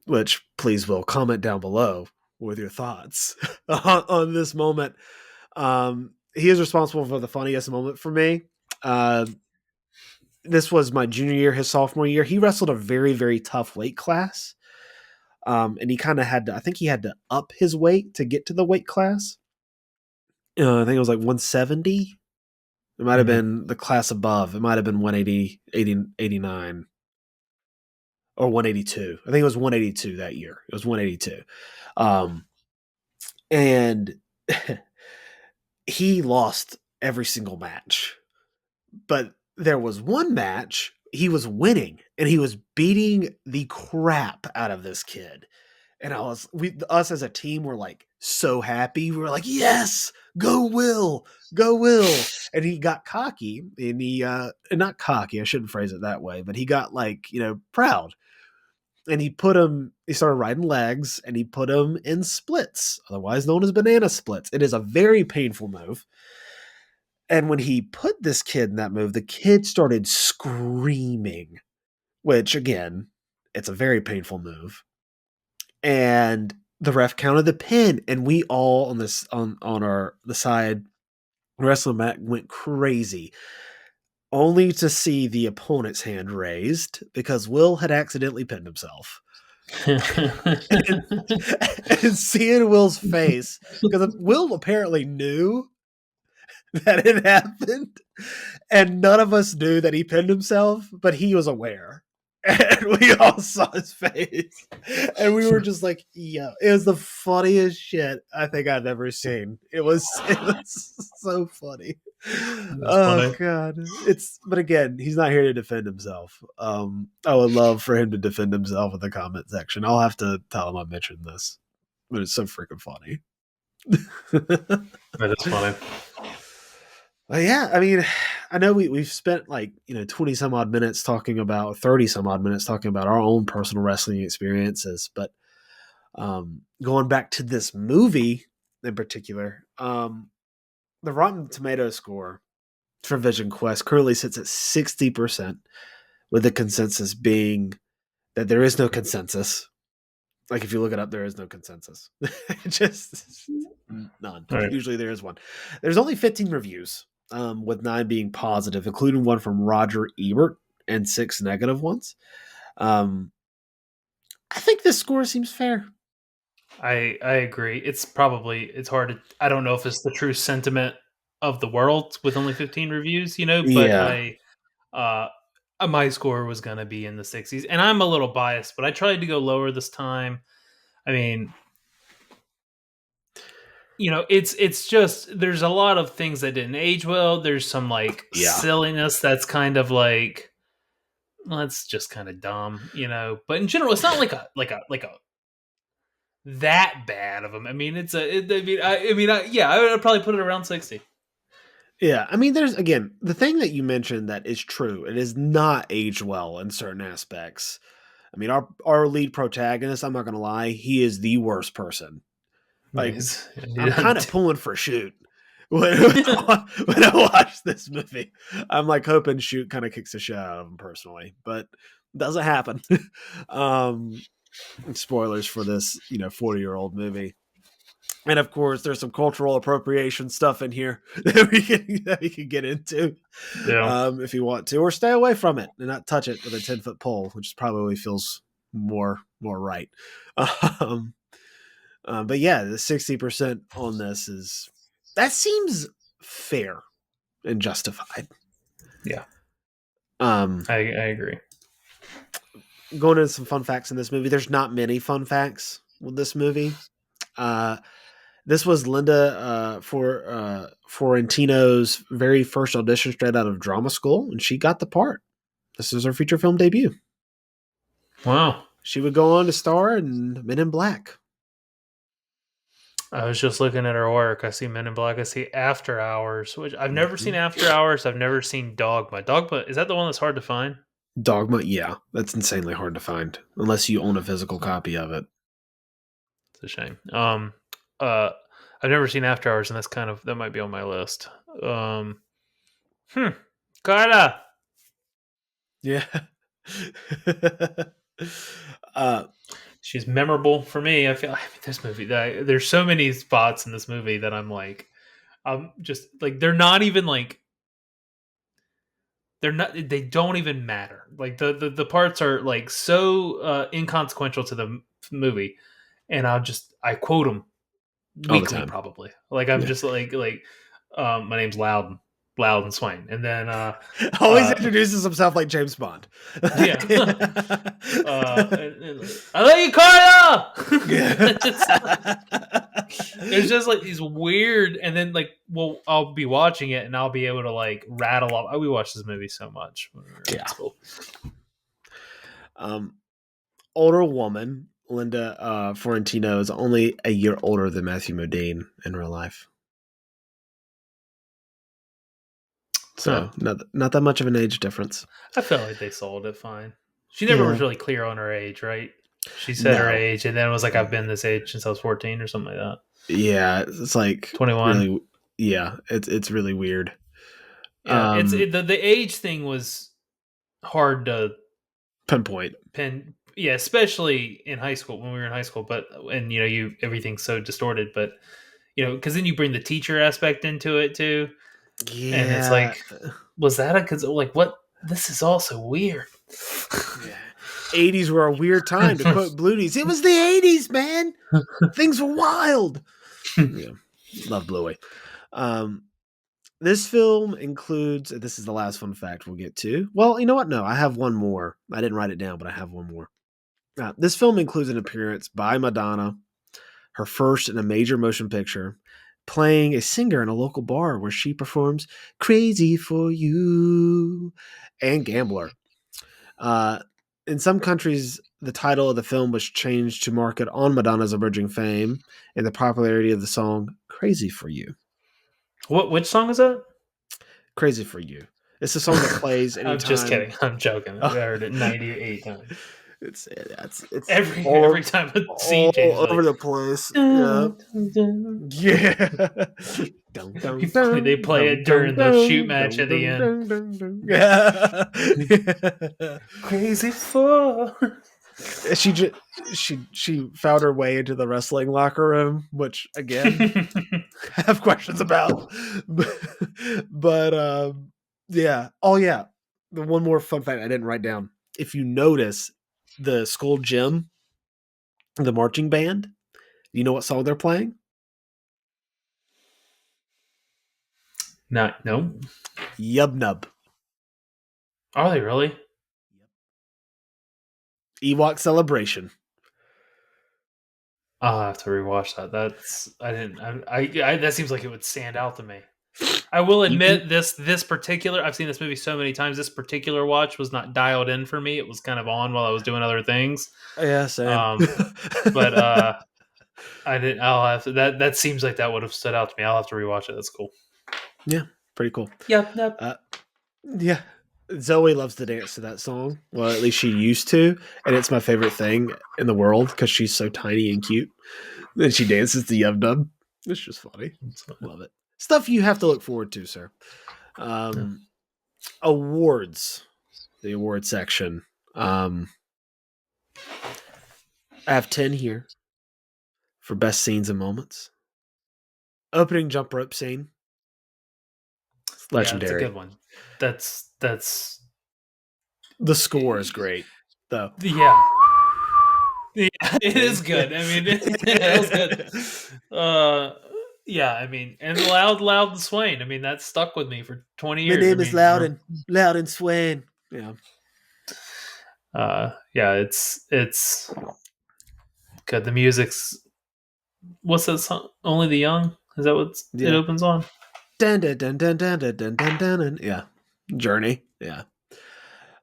Which please, Will, comment down below with your thoughts on this moment. He is responsible for the funniest moment for me. This was my junior year, his sophomore year. He wrestled a very, very tough weight class. And he kind of had to, I think he had to up his weight to get to the weight class. I think it was like 170. It might have Mhm. been the class above. It might have been 180, 89, or 182. I think it was 182 that year. It was 182. And he lost every single match. But there was one match he was winning and he was beating the crap out of this kid. And us as a team were like so happy. We were like, yes, go Will, go Will. And he got cocky and not cocky, I shouldn't phrase it that way, but he got like, proud. And he started riding legs and he put him in splits, otherwise known as banana splits. It is a very painful move. And when he put this kid in that move, the kid started screaming, which again, it's a very painful move. And the ref counted the pin, and we all on this on our the side wrestling mat went crazy, only to see the opponent's hand raised because Will had accidentally pinned himself. and, and seeing Will's face, because Will apparently knew that it happened, and none of us knew that he pinned himself, but he was aware. And we all saw his face. And we were just like, yo, it was the funniest shit I think I've ever seen. It was so funny. That's Oh funny. god. But again, he's not here to defend himself. I would love for him to defend himself in the comment section. I'll have to tell him I mentioned this. But it's so freaking funny. That is funny. Well, yeah, I mean, I know we've spent like 20 some odd minutes talking about 30 some odd minutes talking about our own personal wrestling experiences, but going back to this movie in particular, the Rotten Tomato score for Vision Quest currently sits at 60%, with the consensus being that there is no consensus. Like if you look it up, there is no consensus. Just none. All right. Usually there is one. There's only 15 reviews, with 9 being positive, including one from Roger Ebert and 6 negative ones. I think this score seems fair. I agree. It's hard to, I don't know if it's the true sentiment of the world with only 15 reviews, but Yeah. uh my score was going to be in the 60s, and I'm a little biased, but I tried to go lower this time. I mean, it's just there's a lot of things that didn't age well. There's some like Yeah. silliness that's kind of like, well, that's just kind of dumb, But in general, it's not like a that bad of them. I mean, yeah, I would probably put it around 60. Yeah. I mean, there's, again, the thing that you mentioned that is true. It is not aged well in certain aspects. I mean, our lead protagonist, I'm not going to lie, he is the worst person. Like, Nice. I'm kind of pulling for Shoot when I watch this movie. I'm like hoping Shoot kind of kicks the shit out of him personally, but doesn't happen. um, Spoilers for this, 40-year-old movie. And of course, there's some cultural appropriation stuff in here that we can get into Yeah. if you want to, or stay away from it and not touch it with a 10-foot pole, which probably feels more right. Um, but yeah, the 60% on this is that seems fair and justified. Yeah. Um, I agree. Going into some fun facts in this movie, there's not many fun facts with this movie. Uh, this was Linda for Florentino's very first audition straight out of drama school, and she got the part. This is her feature film debut. Wow. She would go on to star in Men in Black. I was just looking at her work. I see Men in Black. I see After Hours, which I've never seen After Hours. I've never seen Dogma. Dogma, is that the one that's hard to find? Dogma, yeah, that's insanely hard to find unless you own a physical copy of it. It's a shame. Uh, I've never seen After Hours, and that might be on my list. Hmm. Carla. Yeah. She's memorable for me. This movie. There's so many spots in this movie that I'm just like they're not even like they're not they don't even matter. Like the parts are like so inconsequential to the movie, and I quote them all the weekly time. probably. Like I'm Yeah. just my name's Loudon Swain, and then Always introduces himself like James Bond. yeah. I love you, Carla. There's just like these weird, and then I'll be watching it and I'll be able to like rattle off. We watched this movie so much when we were in school. Older woman, Linda Florentino is only a year older than Matthew Modine in real life. So not that much of an age difference. I felt like they sold it fine. She never was really clear on her age, right? She said her age, and then it was like, I've been this age since I was 14 or something like that. Yeah, it's like 21. Really, yeah, it's really weird. Yeah, the age thing was hard to pinpoint. Yeah, especially in high school when we were in high school. But everything's so distorted. But because then you bring the teacher aspect into it too. Yeah, and it's like, was that because like what? This is also weird. Yeah. 80s were a weird time to quote Bluties. It was the 80s, man. Things were wild. Yeah. Love Bluey. This film includes, this is the last fun fact we'll get to. Well, you know what? No, I have one more. I didn't write it down, but I have one more. This film includes an appearance by Madonna, her first in a major motion picture, playing a singer in a local bar where she performs Crazy for You and Gambler. In some countries, the title of the film was changed to mark it on Madonna's emerging fame and the popularity of the song Crazy for You. Which song is that? Crazy for You. It's a song that plays anytime. I'm just kidding. I'm joking. I heard it 98 times. It's every time a scene changes, all over the place. Yeah. They play it during the shoot match at the end. Yeah. Crazy for. She found her way into the wrestling locker room, which again I have questions about. But yeah. Oh yeah. The one more fun fact I didn't write down. If you notice the Skull Gym, the marching band, you know what song they're playing? No. Yub Nub. Are they really? Ewok Celebration. I'll have to rewatch that. That seems like it would stand out to me. I will admit this particular, I've seen this movie so many times. This particular watch was not dialed in for me. It was kind of on while I was doing other things. Yeah, same. But I didn't. I'll have to. That seems like that would have stood out to me. I'll have to rewatch it. That's cool. Yeah, pretty cool. Yep. Yeah. Zoe loves to dance to that song. Well, at least she used to, and it's my favorite thing in the world because she's so tiny and cute. And she dances to Yub Nub. It's just funny. Love it. Stuff you have to look forward to, sir. Awards. The award section. I have 10 here for best scenes and moments. Opening jump rope scene. It's Yeah, it's a legendary. good one. That's The score is great, though. yeah. Yeah, it is good. I mean, it was good. Uh, yeah, I mean, and loud and Swain. I mean, that stuck with me for 20 My years. I name is mean, Loudon Swain. Yeah. yeah, it's good. The music's what's that song? Only the Young. Is that what it Yeah. opens on? Dun, dun, dun, dun, dun, dun, dun, dun, dun, dun. Yeah. Journey. Yeah.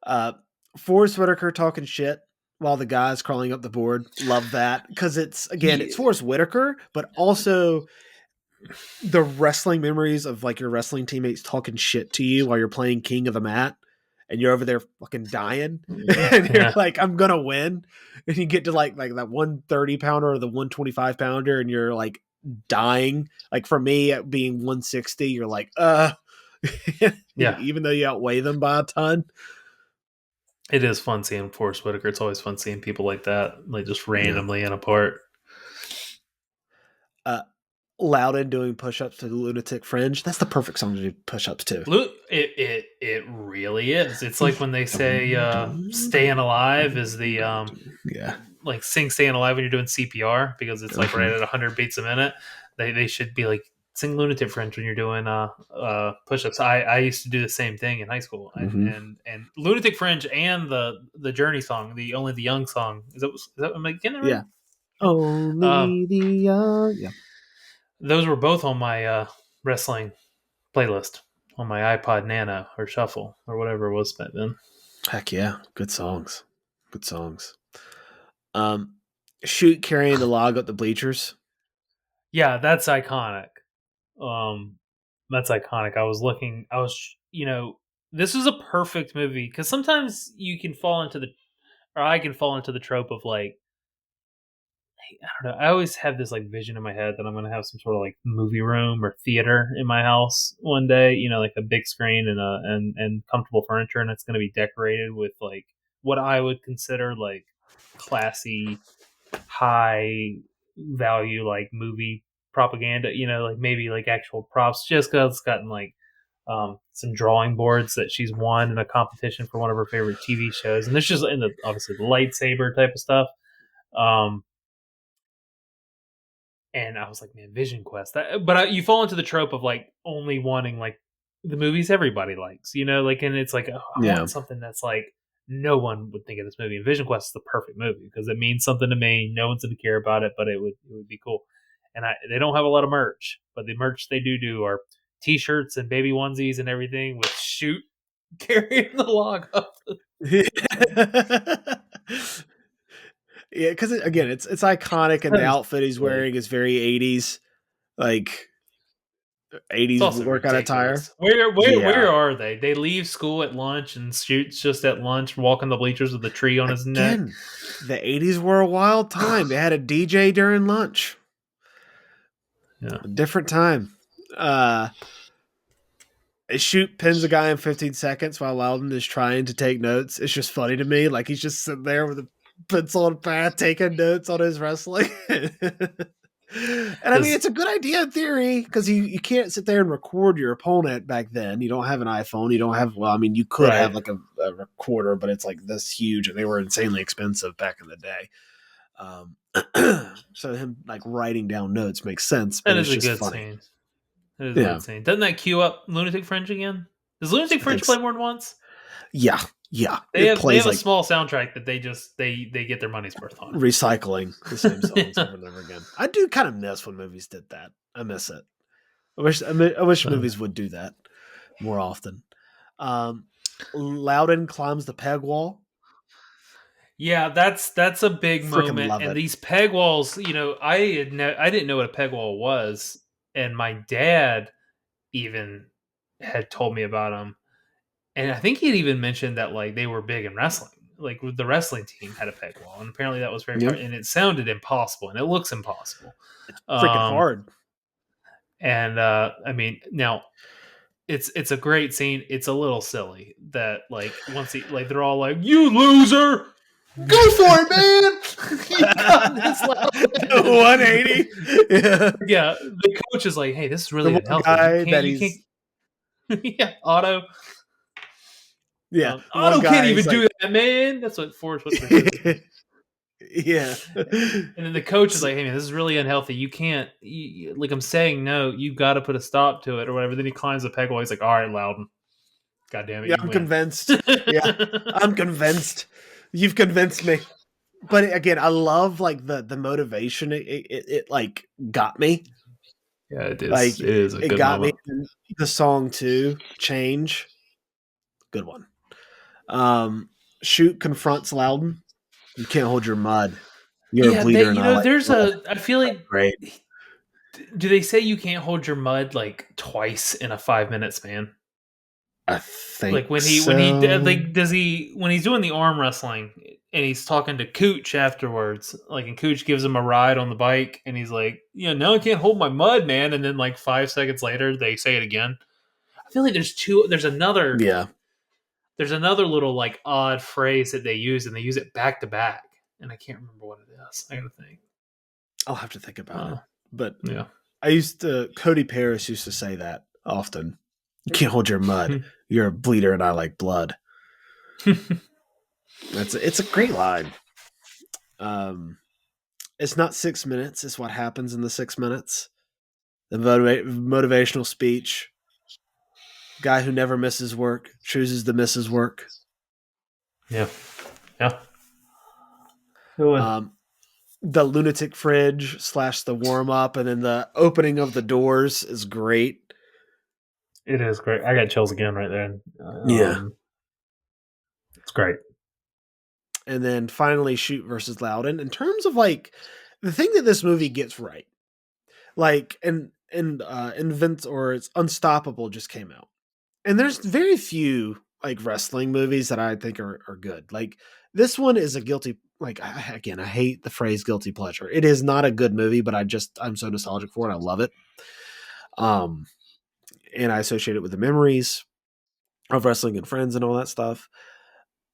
Uh, Forrest Whitaker talking shit while the guy's crawling up the board. Love that because it's Yeah, Forrest Whitaker, but also the wrestling memories of like your wrestling teammates talking shit to you while you're playing King of the Mat, and you're over there fucking dying, and you're yeah, like, I'm gonna win, and you get to like that 130 pounder or the 125 pounder, and you're like dying. Like for me, at being 160, you're like, yeah. even though you outweigh them by a ton. It is fun seeing Forrest Whitaker. It's always fun seeing people like that, like just Yeah. randomly in a part. Uh, Loudon doing push-ups to the Lunatic Fringe. That's the perfect song to do push-ups to. It really is. It's like when they say "staying alive" is the Yeah. like sing "staying alive" when you're doing CPR because it's like right Uh-huh. at 100 beats a minute. They should be like sing "Lunatic Fringe" when you're doing push-ups. I used to do the same thing in high school, Mm-hmm. and "Lunatic Fringe" and the Journey song, the Only the Young song. Is that am I getting it right? Yeah. Uh, Only the young. Yeah. those were both on my wrestling playlist on my iPod Nano or Shuffle or whatever it was back then. Heck yeah. Good songs. Good songs. Um, Shoot carrying the log up the bleachers. Yeah, that's iconic. Um, that's iconic. This is a perfect movie because sometimes you can fall into or I can fall into the trope of like, I don't know. I always have this like vision in my head that I'm going to have some sort of like movie room or theater in my house one day. Like a big screen and and comfortable furniture, and it's going to be decorated with like what I would consider like classy, high value like movie propaganda. Like maybe like actual props. Jessica's gotten like some drawing boards that she's won in a competition for one of her favorite TV shows, and there's just in the obviously the lightsaber type of stuff. Um, and I was like, man, Vision Quest. You fall into the trope of like only wanting like the movies everybody likes, like, and it's like, oh, I Yeah. want something that's like no one would think of this movie. And Vision Quest is the perfect movie because it means something to me. No one's going to care about it, but it would be cool. And they don't have a lot of merch, but the merch they do are T-shirts and baby onesies and everything with shoot carrying the log up. Yeah, because again, it's iconic, and the outfit he's wearing is very 80s, like It's 80s also workout attire. ridiculous. Where Yeah. are they? They leave school at lunch and shoots just at lunch, walking the bleachers with a tree on his neck. Again, the 80s were a wild time. They had a DJ during lunch. Yeah. A different time. Uh Shoot pins a guy in 15 seconds while Loudon is trying to take notes. It's just funny to me. Like he's just sitting there with a pencil and pad taking notes on his wrestling. And I mean, it's a good idea in theory because you can't sit there and record your opponent back then. You don't have an iPhone. You don't have, well, I mean, you could have Right. like a recorder, but it's like this huge and they were insanely expensive back in the day. So him like writing down notes makes sense, but That it's is a just good funny. scene. That is a Yeah. good scene. Doesn't that cue up Lunatic Fringe again? Does Lunatic I Fringe think, play more than once? yeah. Yeah. They It have plays a like small soundtrack that they get their money's worth on. recycling the same songs over and over again. I do kind of miss when movies did that. I miss it. I wish movies would do that more often. Um, Loudon climbs the peg wall. Yeah, that's a big Freaking moment. love And it. these peg walls, I didn't know what a peg wall was, and my dad even had told me about them. And I think he'd even mentioned that like they were big in wrestling. Like the wrestling team had a peg wall, and apparently that was very Yeah, part. And it sounded impossible, and it looks impossible. freaking Um, hard. and I mean, now it's a great scene. It's a little silly that like once he like they're all like, "You loser!" Go for it, man! You got this, Loudon. 180. Yeah. Yeah, the coach is like, "Hey, this is The really one unhealthy. guy that You can't." he's Yeah, Otto. yeah, the one Otto can't guy even he's like do that, man. That's what Forrest Whitaker says. yeah. And then the coach is like, "Hey, man, this is really unhealthy. You can't, like, I'm saying no. You got to put a stop to it, or whatever." Then he climbs the peg wall. He's like, "All right, Loudon. God damn it, Yeah, you I'm win." convinced. Yeah. I'm convinced. You've convinced me. But again, I love like the motivation. It like got me. Yeah, it is. Like It is a it good got me. moment. And the song too, Change. Good one. Shoot confronts Loudon. You can't hold your mud. You're a Yeah, bleeder and I like there's blood. a. I feel like. Great. Do they say you can't hold your mud like twice in a 5 minute span? I think Like so. like does he when he's doing the arm wrestling and he's talking to Cooch afterwards, like, and Cooch gives him a ride on the bike and he's like, now I can't hold my mud, man, and then like 5 seconds later they say it again. I feel like Yeah. there's another little like odd phrase that they use and they use it back to back and I can't remember what it is. I gotta think. I'll have to think about it. Uh, But yeah. Cody Paris used to say that often. You can't hold your mud. You're a bleeder and I like blood. It's a great line. It's not 6 minutes. It's what happens in the 6 minutes. The motivational speech. Guy who never misses work chooses to miss his work. Yeah. Yeah. Good one. The lunatic fridge / the warm up, and then the opening of the doors is great. It is great. I got chills again right there. Yeah. It's great. And then finally, Shoot versus Loudon. In terms of like the thing that this movie gets right, like Invent or it's Unstoppable just came out, and there's very few like wrestling movies that I think are good. Like this one is a guilty. Like again, I hate the phrase guilty pleasure. It is not a good movie, but I'm so nostalgic for it. I love it. And I associate it with the memories of wrestling and friends and all that stuff.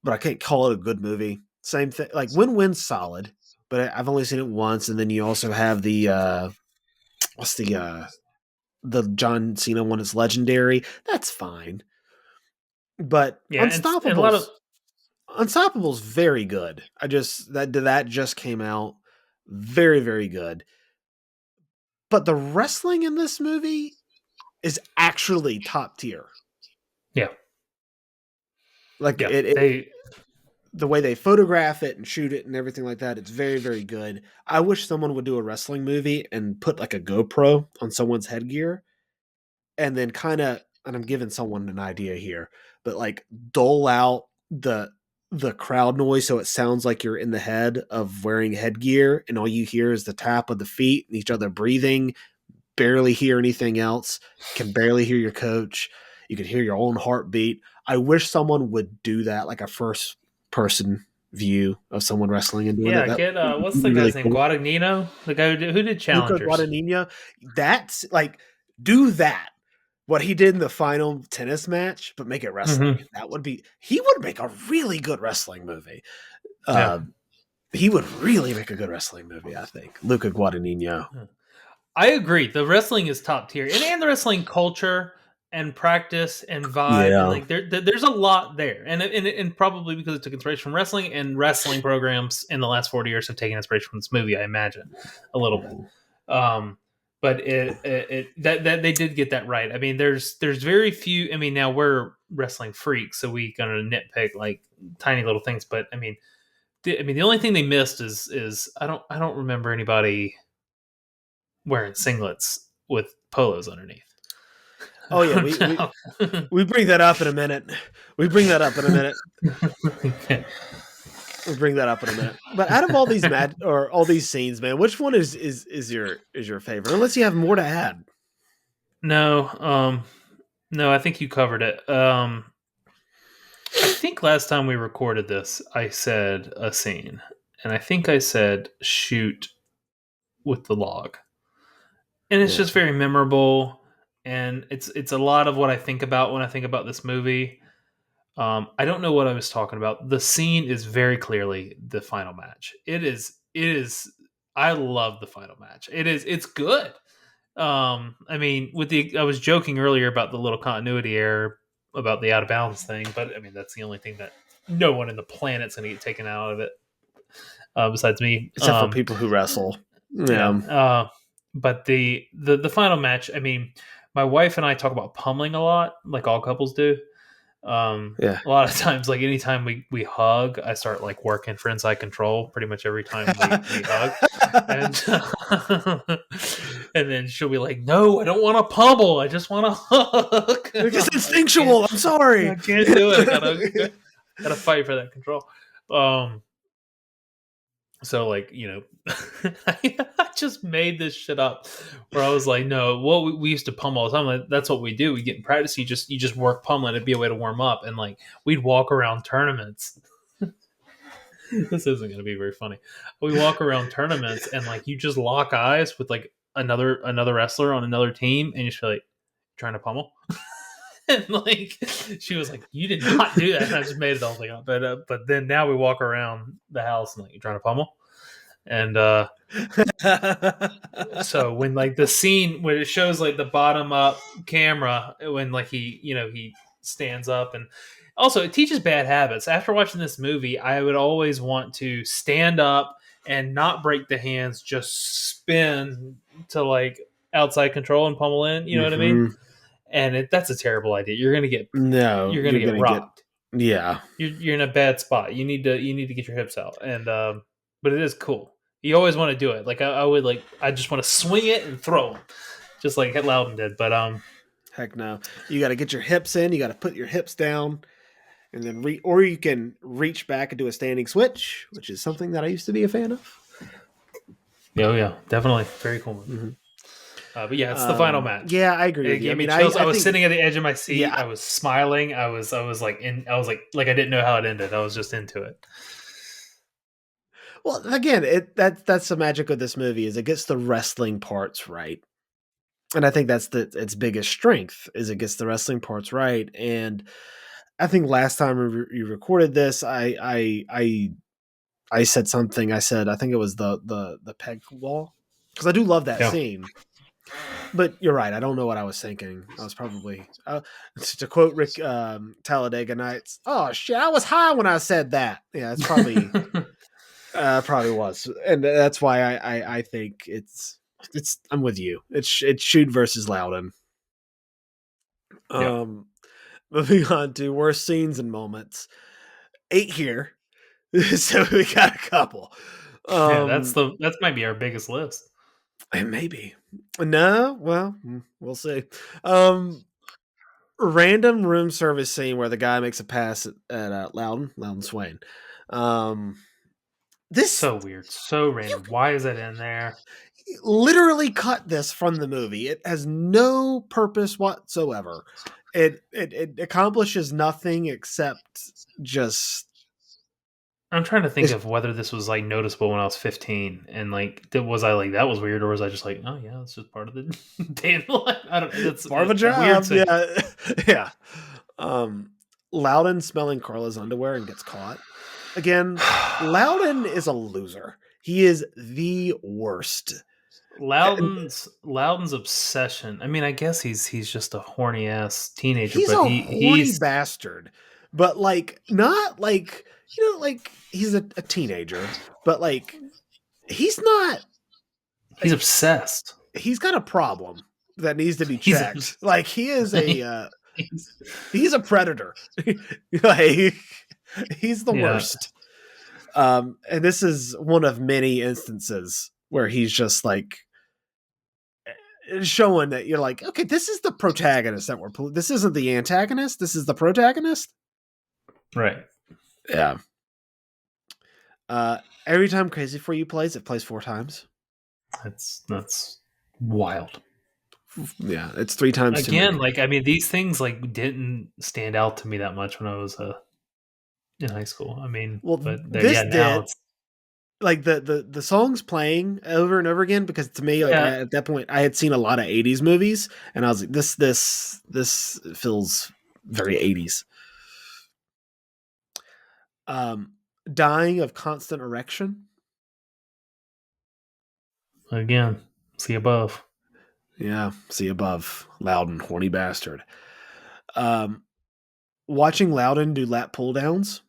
But I can't call it a good movie. Same thing. Like Win Win's solid, but I've only seen it once. And then you also have what's the John Cena one is Legendary. That's fine. But Yeah, and a lot of Unstoppable's very good. That just came out. Very, very good. But the wrestling in this movie is actually top tier. yeah, Like yeah. it the way they photograph it and shoot it and everything like that, it's very, very good. I wish someone would do a wrestling movie and put like a GoPro on someone's headgear and then and I'm giving someone an idea here, but like dole out the crowd noise so it sounds like you're in the head of wearing headgear and all you hear is the tap of the feet and each other breathing, barely hear anything else, can barely hear your coach. You can hear your own heartbeat. I wish someone would do that, like a first person view of someone wrestling and doing it. yeah. That Get would what's the be really guy's name? cool. Guadagnino, the guy who did Luca Challengers. Guadagnino, that's like do that. What he did in the final tennis match, but make it wrestling. Mm-hmm. That would be he would make a really good wrestling movie. Yeah, He would really make a good wrestling movie, I think. Luca Guadagnino. I agree. The wrestling is top tier, and the wrestling culture and practice and vibe, and Yeah. like there's a lot there, and probably because it took inspiration from wrestling, and wrestling programs in the last 40 years have taken inspiration from this movie. I imagine a little bit. But that they did get that right. I mean, there's very few. I mean, now we're wrestling freaks, so we gonna nitpick like tiny little things. But I mean, the only thing they missed is I don't remember anybody wearing singlets with polos underneath. Oh yeah, we bring that up in a minute. We bring that up in a minute. Okay. We'll bring that up in a minute. But out of all these all these scenes, man, which one is your favorite? Unless you have more to add. No, no, I think you covered it. I think last time we recorded this, I said a scene, and I think I said shoot with the log, and it's Yeah. just very memorable, and it's a lot of what I think about when I think about this movie. I don't know what I was talking about. The scene is very clearly the final match. It is. It is. I love the final match. It is. It's good. I mean, I was joking earlier about the little continuity error about the out of bounds thing, but I mean that's the only thing that no one in the planet's going to get taken out of it, besides me. Except for people who wrestle. Yeah. Yeah. But the final match. I mean, my wife and I talk about pummeling a lot, like all couples do. Yeah. A lot of times, like anytime we hug, I start like working for inside control pretty much every time we hug. And and then she'll be like, "No, I don't want to pummel. I just want to hug." It's just instinctual. I'm sorry. I can't do it. I gotta fight for that control. So like I just made this shit up where I was like, no, what we used to pummel all the time. Like, that's what we do. We get in practice. You just work pummeling. It'd be a way to warm up, and like we'd walk around tournaments. This isn't going to be very funny. We walk around tournaments and like you just lock eyes with like another wrestler on another team, and you just feel like trying to pummel. And like she was like, "You did not do that." And I just made it all thing up. But then now we walk around the house and like you're trying to pummel. And so when like the scene when it shows like the bottom up camera when like he stands up, and also it teaches bad habits. After watching this movie, I would always want to stand up and not break the hands, just spin to like outside control and pummel in. You know what I mean? And that's a terrible idea. You're gonna get rocked. Yeah, You're in a bad spot. You need to get your hips out. And but it is cool. You always want to do it. Like I would like I just want to swing it and throw them, just like Loudon did. But heck no. You got to get your hips in. You got to put your hips down, and then or you can reach back and do a standing switch, which is something that I used to be a fan of. Oh yeah, definitely very cool. Mm-hmm. But yeah, it's the final match. Yeah, I agree. It gave me chills. I was sitting at the edge of my seat. Yeah. I was smiling. I was like I didn't know how it ended. I was just into it. Well, again, that's the magic of this movie is it gets the wrestling parts right, and I think that's its biggest strength is it gets the wrestling parts right. And I think last time you recorded this, I said something. I said I think it was the peg wall because I do love that scene. But you're right. I don't know what I was thinking. I was probably to quote Rick Talladega Nights. Oh shit! I was high when I said that. Yeah, it's probably probably was, and that's why I think it's. I'm with you. It's Shude versus Loudon. Moving on to worst scenes and moments. 8 here, so we got a couple. That might be our biggest list. Maybe. No, well, we'll see. Random room service scene where the guy makes a pass at Loudon Swain. This so weird, so random. Why is it in there? Literally cut this from the movie. It has no purpose whatsoever. It accomplishes nothing except just. I'm trying to think of whether this was like noticeable when I was 15, and like was I like that was weird, or was I just like, oh yeah, it's just part of the day in the life. I don't. It's part of a job. Yeah. Loudon smelling Carla's underwear and gets caught again. Loudon is a loser. He is the worst. Loudon's obsession. I mean, I guess he's just a horny ass teenager. He's horny bastard, but like not like. Like he's a teenager, but like he's not. He's obsessed. He's got a problem that needs to be checked. Like he is a he's a predator. Like he's the worst. And this is one of many instances where he's just like showing that you're like, okay, this is the protagonist that this isn't the antagonist. This is the protagonist. Right. Yeah. Every time Crazy For You plays, it plays 4 times. That's wild. Yeah, it's 3 times. Again, like I mean, these things like didn't stand out to me that much when I was in high school. I mean, well, but this did. Like the songs playing over and over again because to me, like at that point, I had seen a lot of 80s movies, and I was like, this feels very 80s. Um, dying of constant erection. Again, see above. Yeah, see above. Loudon, horny bastard. Um, watching Loudon do lat pull downs,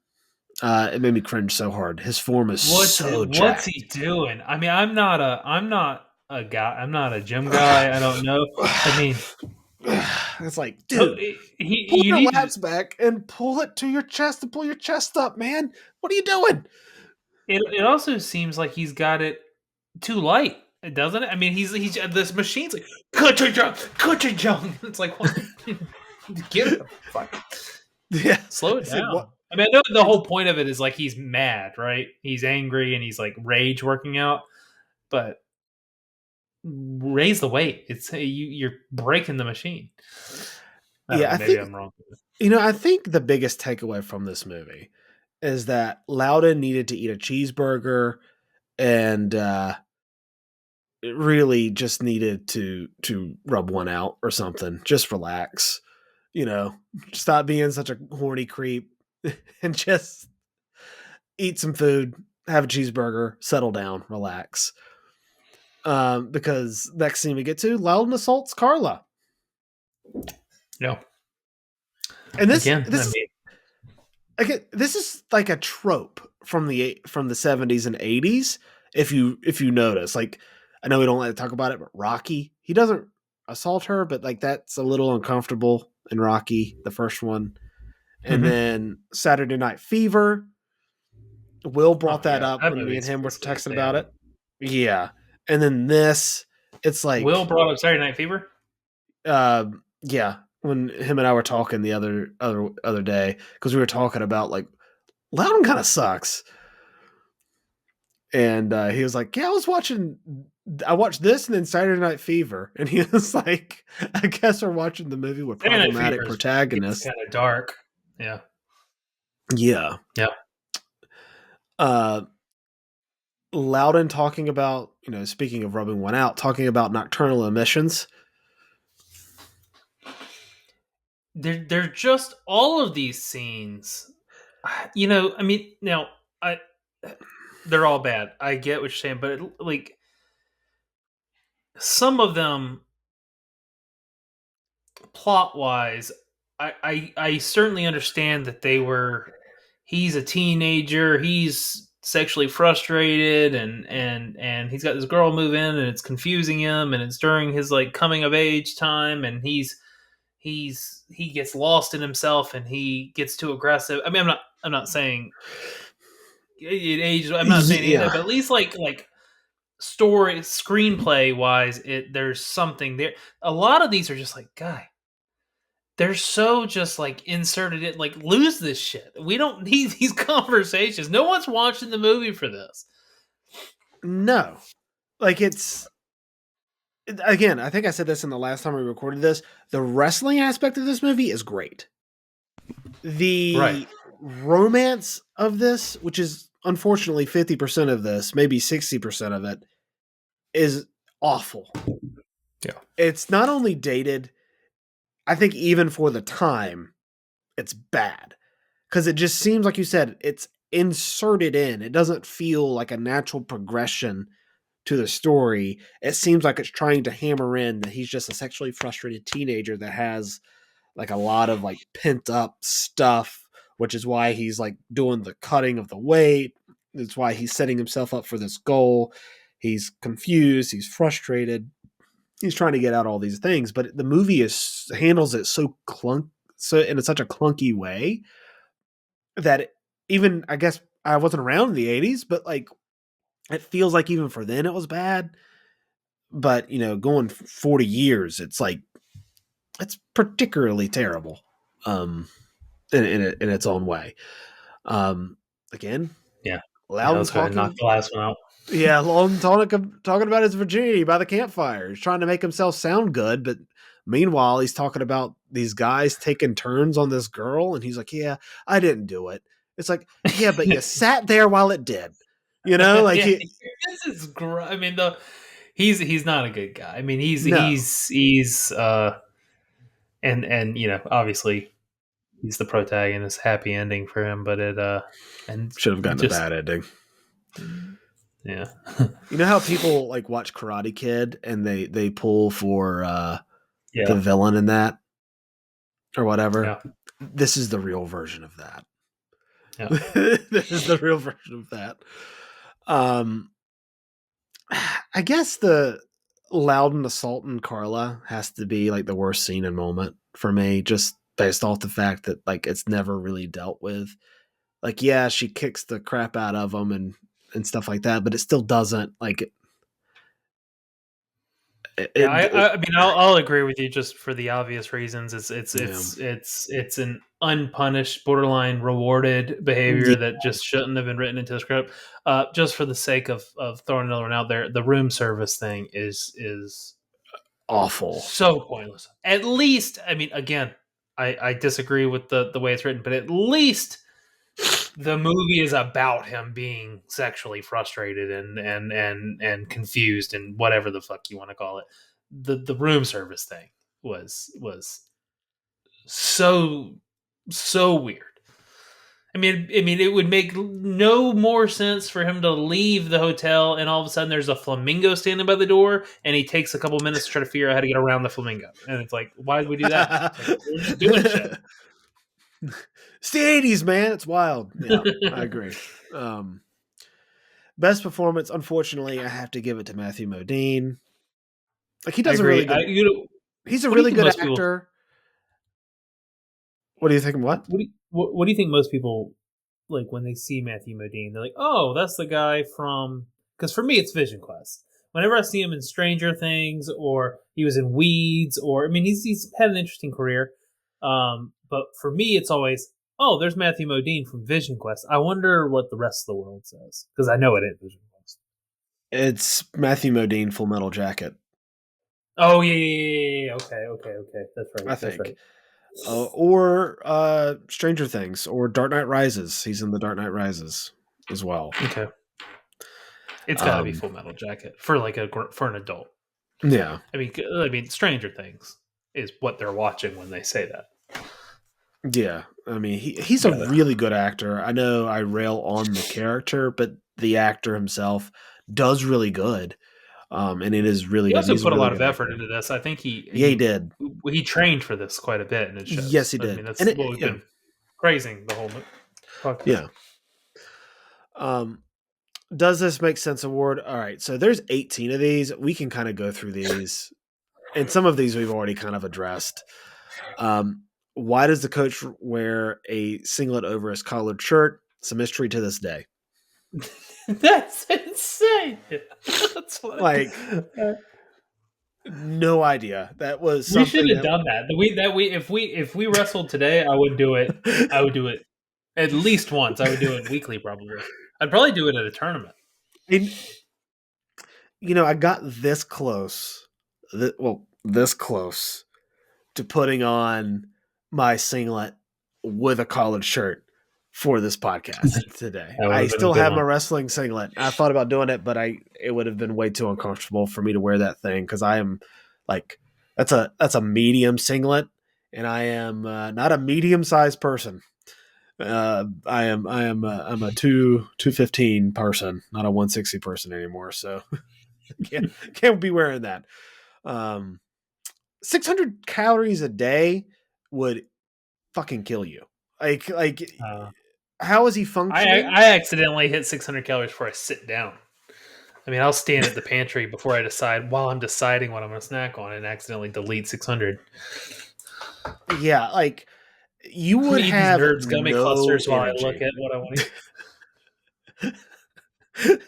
it made me cringe so hard. His form is so What's he jacked. doing? I mean, I'm not a guy. I'm not a gym guy. I don't know. I mean, It's like, dude, pull you your need to. lats back and pull it to your chest and pull your chest up, man. What are you doing? It also seems like he's got it too light, doesn't it? I mean, he's this machine's like cut your jump. It's like what? Get it, fuck. Yeah, Slow it it's like what? down. I mean, I know the It's, whole point of it is like he's mad, right? He's angry and he's like rage working out, but raise the weight. It's you're breaking the machine. I don't yeah, know. I Maybe think I'm wrong. I think the biggest takeaway from this movie is that Loudon needed to eat a cheeseburger and really just needed to rub one out or something. Just relax, you know, stop being such a horny creep, and just eat some food, have a cheeseburger, settle down, relax. Because next scene we get to, Loudon assaults Carla, No, and this again, I this mean, again, this is like a trope from the 70s and 80s. If you notice, like, I know we don't like to talk about it, but Rocky, he doesn't assault her, but like that's a little uncomfortable in Rocky, the first one. And mhm. then Saturday Night Fever, Will Oh brought that yeah, up that when me and movie's him were just texting about damn. it. Yeah. And then this, it's Will like, brought up Saturday Night Fever. yeah, when him and I were talking the other day, because we were talking about like Loudon kind of sucks. And he was like, "Yeah, I watched this and then Saturday Night Fever." And he was like, "I guess we're watching the movie with Saturday Night problematic Fever gets protagonists." kind of dark. Yeah, Yeah. yeah. Uh, Loudon talking about, speaking of rubbing one out, talking about nocturnal emissions. They're just all of these scenes. I mean, now I they're all bad. I get what you're saying, but like some of them plot wise, I certainly understand that they were. He's a teenager. He's sexually frustrated, and he's got this girl move in, and it's confusing him, and it's during his like coming of age time, and he gets lost in himself, and he gets too aggressive. I mean, I'm not saying age. I'm not saying any of that, Yeah. but at least like story screenplay wise, there's something there. A lot of these are just like, guy, they're so just like inserted it, like lose this shit. We don't need these conversations. No one's watching the movie for this. No. Like, again, I think I said this in the last time we recorded this. The wrestling aspect of this movie is great. Right. The romance of this, which is unfortunately 50% of this, maybe 60% of it, is awful. Yeah. It's not only dated, I think even for the time, it's bad. Because it just seems, like you said, it's inserted in. It doesn't feel like a natural progression to the story. It seems like it's trying to hammer in that he's just a sexually frustrated teenager that has like a lot of like pent up stuff, which is why he's like doing the cutting of the weight. It's why he's setting himself up for this goal. He's confused, he's frustrated, he's trying to get out all these things, but the movie is handles it so in such a clunky way that even, I guess, I wasn't around in the 80s, but like it feels like even for then it was bad. But going 40 years, it's like it's particularly terrible. Um, in its own way. Um, again, Yeah. Yeah. Loudon Let's go ahead and knock talking, the last one out. yeah, Loudon talking about his virginity by the campfire. He's trying to make himself sound good, but meanwhile, he's talking about these guys taking turns on this girl, and he's like, "Yeah, I didn't do it." It's like, "Yeah, but you sat there while it did." Like Yeah, this is great. I mean, he's not a good guy. I mean, he's no, he's he's and obviously he's the protagonist. Happy ending for him, but it and Should have gotten a just bad ending. yeah, You know how people like watch Karate Kid and they pull for the yeah, villain in that or whatever? yeah, This is the real version of that. yeah. This is the real version of that. Um, I guess the Loudon assaulting Carla has to be like the worst scene and moment for me, just based off the fact that like it's never really dealt with. Like, yeah, she kicks the crap out of him and stuff like that, but it still doesn't like Yeah, it I mean, I'll agree with you just for the obvious reasons. yeah. It's an unpunished, borderline rewarded Yeah, behavior that just shouldn't have been written into the script. Just for the sake of throwing another one out there, the room service thing is awful. so pointless. At least, I mean, again, I disagree with the way it's written, but at least the movie is about him being sexually frustrated and confused and whatever the fuck you want to call it. The room service thing was so so weird. I mean, it would make no more sense for him to leave the hotel and all of a sudden there's a flamingo standing by the door and he takes a couple minutes to try to figure out how to get around the flamingo. And it's like, why did we do that? It's like, we're just doing shit. It's the 80s, man. It's wild. Yeah, I agree. Um, Best performance, unfortunately, I have to give it to Matthew Modine. Like he I does a really agree. good. He's a What do you really think good most people actor. What do you think? What? what do you think most people like when they see Matthew Modine? They're like, "Oh, that's the guy from." Because for me, it's Vision Quest. Whenever I see him in Stranger Things, or he was in Weeds, or I mean, he's had an interesting career. But for me, it's always, "Oh, there's Matthew Modine from Vision Quest." I wonder what the rest of the world says because I know it ain't Vision Quest. It's Matthew Modine, Full Metal Jacket. Oh yeah. Okay. That's right. I That's think, right. or Stranger Things, or Dark Knight Rises. He's in the Dark Knight Rises as well. Okay, it's got to be Um, Full Metal Jacket for like for an adult. yeah, I mean, Stranger Things is what they're watching when they say that. yeah. I mean, he's a Gotta. really good actor. I know I rail on the character, but the actor himself does really good. And it is really He good. also He's a put a really lot of good effort actor. into this. I think Yeah, he did. he trained for this quite a bit, and it Yes, shows. he I mean, did. that's And what we've yeah, been praising the whole podcast. yeah. Um, does this make sense award? All right. So there's 18 of these. We can kind of go through these. And some of these we've already kind of addressed. Why does the coach wear a singlet over his collared shirt? It's a mystery to this day. That's insane. That's funny. Like, no idea. That was We should something have done that. If we wrestled today, I would do it. I would do it at least once. I would do it weekly, probably. I'd probably do it at a tournament. And, I got this close. This close to putting on my singlet with a collared shirt for this podcast today. That would I have been a still good have my one. wrestling singlet. I thought about doing it, but it would have been way too uncomfortable for me to wear that thing because I am like that's a medium singlet, and I am not a medium sized person. I'm a 215 person, not a 160 person anymore. So can't be wearing that. 600 calories a day would fucking kill you. Like Uh, how is he functioning? I accidentally hit 600 calories before I sit down. I mean, I'll stand at the pantry before I decide while I'm deciding what I'm going to snack on and accidentally delete 600. Yeah, like you I'm would gonna eat these have nerds gummy no clusters while I look energy. at what I want to eat.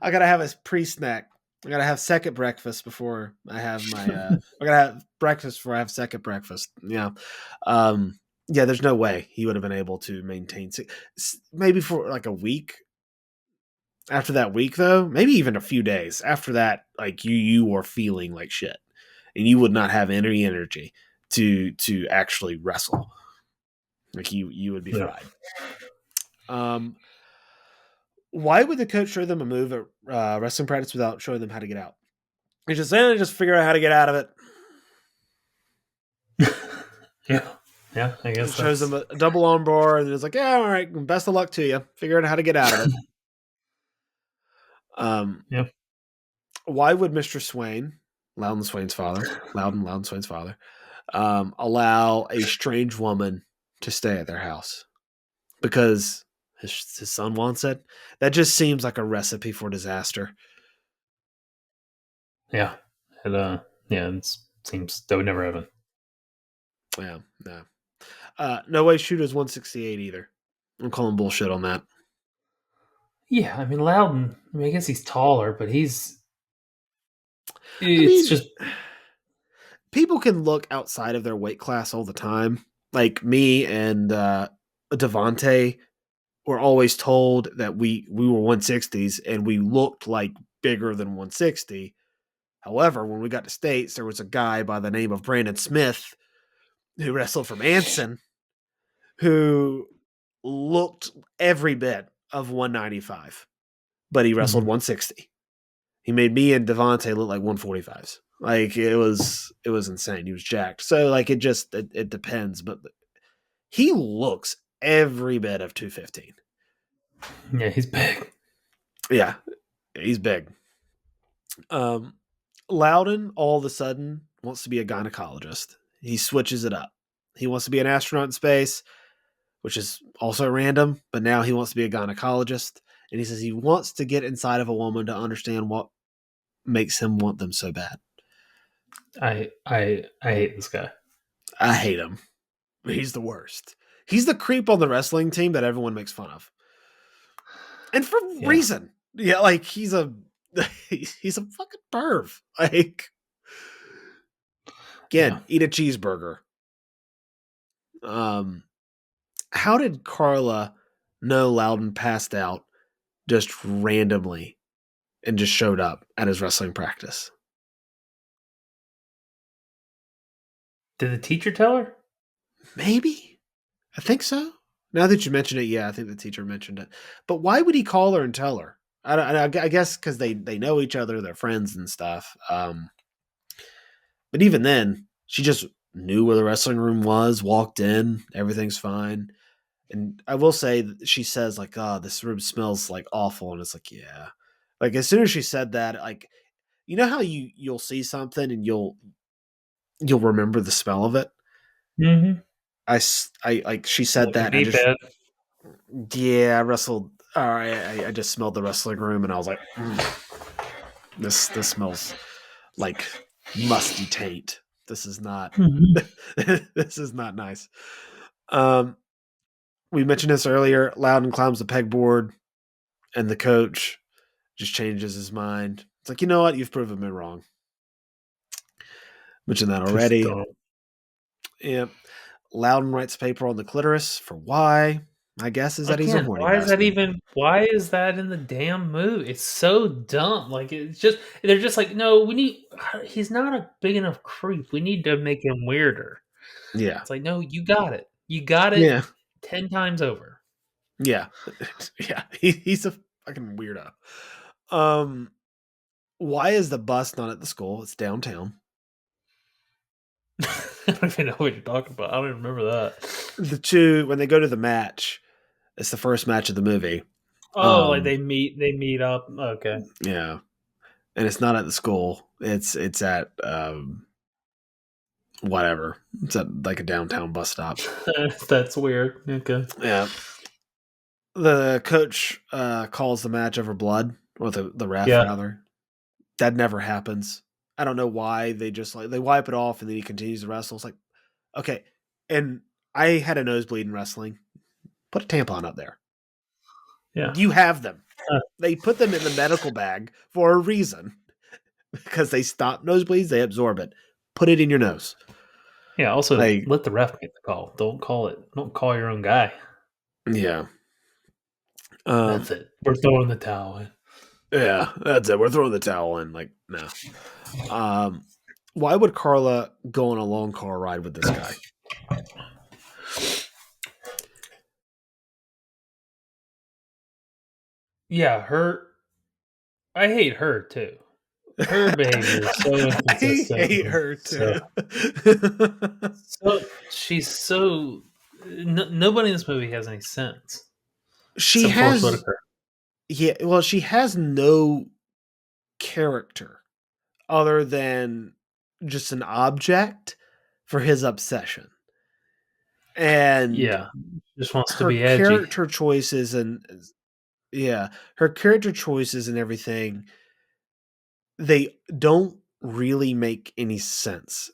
I gotta have a pre-snack. I gotta have second breakfast before I have my. I gotta have breakfast before I have second breakfast. Yeah, yeah. There's no way he would have been able to maintain. Maybe for like a week. After that week, though, maybe even a few days after that, like you were feeling like shit, and you would not have any energy to actually wrestle. Like you would be Yeah. fried. Um, why would the coach show them a move at wrestling practice without showing them how to get out? He's just saying, just figure out how to get out of it. Yeah. Yeah, I It guess shows that's him a double armbar, and it's like, yeah, all right, best of luck to you. Figure out how to get out of it. Um, yeah. why would Mr. Swain, Loudon Swain's father, allow a strange woman to stay at their house? Because his son wants it. That just seems like a recipe for disaster. Yeah. It seems that would never happen. Yeah, no. No way Shooter's 168 either. I'm calling bullshit on that. Yeah, I mean Loudon. I mean, I guess he's taller, but he's. I It's mean, just people can look outside of their weight class all the time. Like me and Devontae were always told that we were 160s and we looked like bigger than 160. However, when we got to States, there was a guy by the name of Brandon Smith who wrestled from Anson who looked every bit of 195, but he wrestled mhm. 160. He made me and Devontae look like 145s. Like it was insane. He was jacked. So like it depends, but he looks every bit of 215. Yeah, he's big. Yeah, he's big. Um, Loudon all of a sudden wants to be a gynecologist. He switches it up. He wants to be an astronaut in space, which is also random, but now he wants to be a gynecologist. And he says he wants to get inside of a woman to understand what makes him want them so bad. I hate this guy. I hate him. He's the worst. He's the creep on the wrestling team that everyone makes fun of. And for Yeah, reason. Yeah, like he's a he's a fucking perv. Like yeah. again, eat a cheeseburger. Um how did Carla know Loudon passed out just randomly and just showed up at his wrestling practice? Did the teacher tell her? Maybe. I think so. Now that you mention it, yeah, I think the teacher mentioned it. But why would he call her and tell her? I guess because they know each other, they're friends and stuff. But even then, she just knew where the wrestling room was, walked in, everything's fine. And I will say that she says like, "Oh, this room smells like awful," and it's like, yeah. Like as soon as she said that, like you know how you'll see something and you'll remember the smell of it. Mm-hmm. I like she said Like a that, and I deep just bed. yeah, I wrestled. All right, I just smelled the wrestling room, and I was like, this smells like musty taint. This is not Mhm. this is not nice. Um, we mentioned this earlier. Loudon climbs the pegboard, and the coach just changes his mind. It's like, you know what? You've proven me wrong. Mentioned that Just already. Yeah. Loudon writes a paper on the clitoris for why. I guess is that he's a again. horny Why is that bastard. even? Why is that in the damn movie? It's so dumb. Like it's just they're just like, no, we need. He's not a big enough creep. We need to make him weirder. Yeah. It's like, no, you got it. You got it Yeah. 10 times over. Yeah. Yeah. He's a fucking weirdo. Um, why is the bus not at the school? It's downtown. I don't even know what you're talking about. I don't even remember that. The two when they go to the match, it's the first match of the movie. Oh, like Um, they meet up. Okay. yeah, and it's not at the school. It's at whatever. It's at like a downtown bus stop. That's weird. Okay. Yeah. The coach calls the match over blood, or the ref Yeah. rather. That never happens. I don't know why they just like they wipe it off and then he continues to wrestle. It's like okay, and I had a nosebleed in wrestling. Put a tampon up there. Yeah. You have them. Uh, They put them in the medical bag for a reason because they stop nosebleeds. They absorb it. Put it in your nose. yeah. Also, Like let the ref make the call. Don't call it. Don't call your own guy. yeah, um, That's it. We're throwing the towel in. yeah. That's it. We're throwing the towel in. Like no. Um, why would Carla go on a long car ride with this guy? Yeah, her. I hate her too. her behavior is so I inconsistent. hate her So, too. she's so. Nobody in this movie has any sense She except Forrest has, Whitaker. yeah, well, she has no character other than just an object for his obsession. And Yeah, just wants to her be edgy. character choices and yeah, her character choices and everything, they don't really make any sense.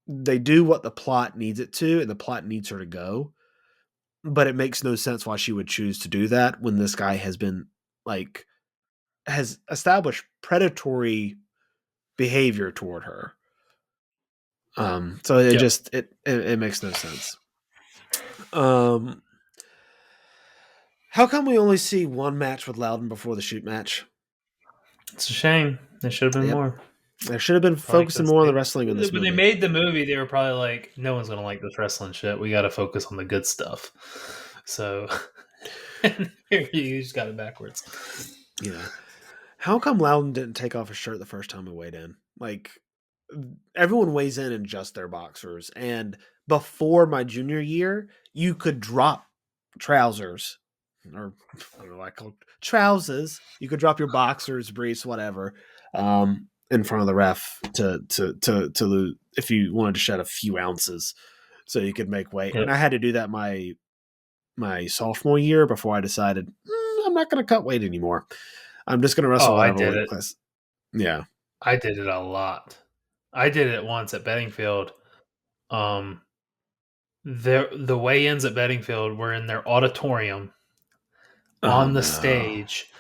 They do what the plot needs it to, and the plot needs her to go, but it makes no sense why she would choose to do that when this guy has been like has established predatory behavior toward her. So it Yep, just it makes no sense. Um, how come we only see one match with Loudon before the shoot match? it's a shame. There should have been Yep, more. there should have been Probably focusing because more on the wrestling in this when they movie. made the movie, they were probably like, "No one's gonna like this wrestling shit. We got to focus on the good stuff." So you just got it backwards. Yeah. How come Loudon didn't take off his shirt the first time he weighed in? Like everyone weighs in just their boxers, and before my junior year, you could drop trousers, or I don't know what I call trousers. You could drop your boxers, briefs, whatever, in front of the ref to lose if you wanted to shed a few ounces, so you could make weight. Yep. And I had to do that my sophomore year before I decided I'm not going to cut weight anymore. I'm just going to wrestle Oh, I whatever did weight it. class. Yeah. I did it a lot. I did it once at Bedingfield. Um, the weigh-ins at Bedingfield were in their auditorium Oh on the no. stage,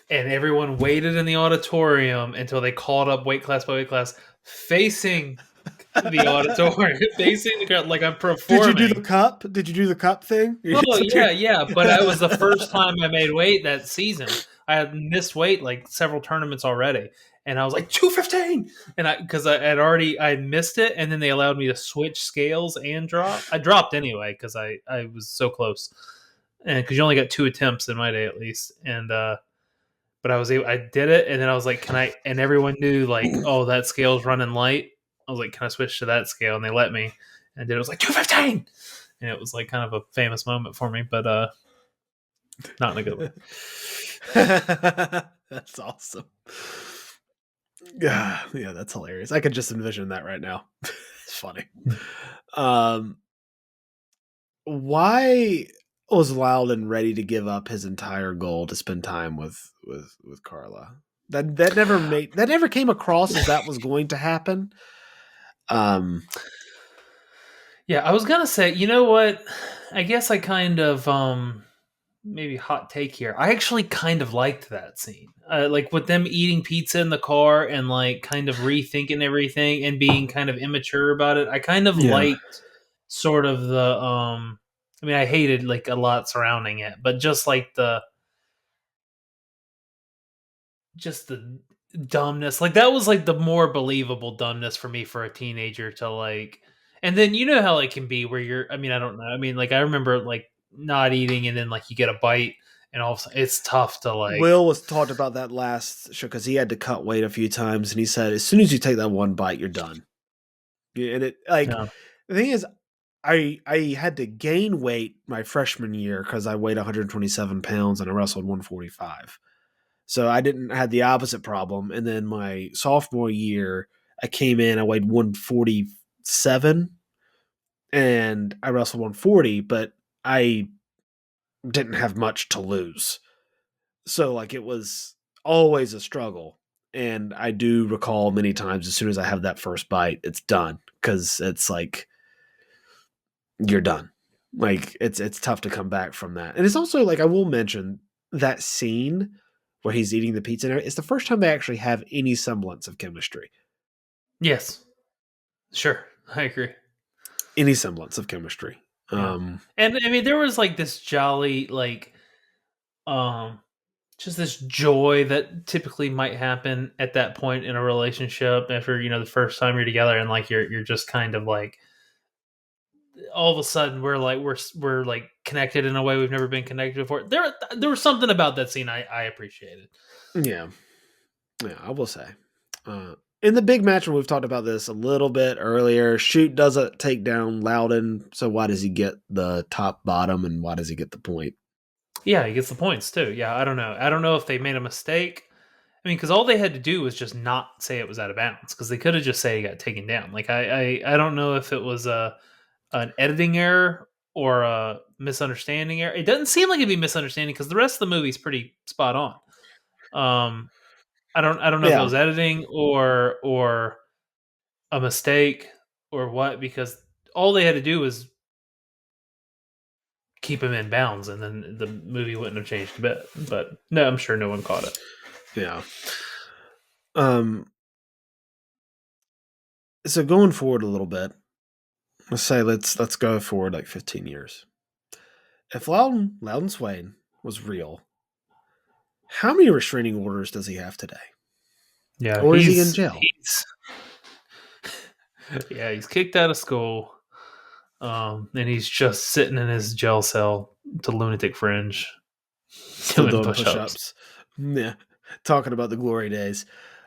and everyone waited in the auditorium until they called up weight class by weight class, facing the auditorium, facing the crowd like I'm Did you do the performing. cup? Did you do the cup thing? Oh yeah, yeah. But it was the first time I made weight that season. I had missed weight like several tournaments already, and I was like 215, and I had already I missed it, and then they allowed me to switch scales and drop. I dropped anyway because I was so close, and because you only got 2 attempts in my day at least, and but I did it, and then I was like, can I? And everyone knew like, oh, that scale's running light. I was like, can I switch to that scale? And they let me, and then it was like 215. And it was like kind of a famous moment for me, but not in a good way. That's awesome. Yeah, yeah, that's hilarious. I could just envision that right now. It's funny. Um, why was Loudon ready to give up his entire goal to spend time with Carla? That never came across as that was going to happen. Um, Yeah, I was gonna say, you know what? I guess I kind of maybe hot take here. I actually kind of liked that scene, like with them eating pizza in the car and like kind of rethinking everything and being kind of immature about it. I kind of yeah. liked sort of the I mean, I hated like a lot surrounding it, but just the dumbness, like that was like the more believable dumbness for me for a teenager to like. And then you know how it can be where you're, I mean, I don't know, I mean, like I remember like not eating and then like you get a bite and all of a sudden it's tough to like. Will was talked about that last show because he had to cut weight a few times, and he said as soon as you take that one bite, you're done. Yeah, and it like Yeah. the thing is, I had to gain weight my freshman year because I weighed 127 pounds and I wrestled 145. So I didn't had the opposite problem. And then my sophomore year, I came in, I weighed 147 and I wrestled 140, but I didn't have much to lose. So like it was always a struggle. And I do recall many times as soon as I have that first bite, it's done because it's like you're done. Like it's tough to come back from that. And it's also like I will mention that scene where he's eating the pizza. It's the first time they actually have any semblance of chemistry. Yes, sure, I agree. Any semblance of chemistry. Yeah, and I mean there was like this jolly like um just this joy that typically might happen at that point in a relationship after the first time you're together and like you're just kind of like all of a sudden we're like we're like connected in a way we've never been connected before. There was something about that scene I appreciated. Yeah. Yeah, I will say. In the big match, and we've talked about this a little bit earlier, Shoot doesn't take down Loudon, so why does he get the top bottom and why does he get the point? Yeah, he gets the points too. Yeah, I don't know. I don't know if they made a mistake. I mean, because all they had to do was just not say it was out of bounds, because they could have just said he got taken down. Like I don't know if it was an editing error or a misunderstanding error. It doesn't seem like it'd be misunderstanding because the rest of the movie is pretty spot on. Um, I don't know if it Yeah, was editing or a mistake or what, because all they had to do was keep him in bounds, and then the movie wouldn't have changed a bit. But no, I'm sure no one caught it. yeah. Um, so going forward a little bit, let's go forward like 15 years. If Loudon Swain was real, how many restraining orders does he have today? Yeah, Or is he in jail? he's yeah, he's kicked out of school, and he's just sitting in his jail cell to lunatic fringe, Still doing doing push-ups, push-ups. Yeah, talking about the glory days.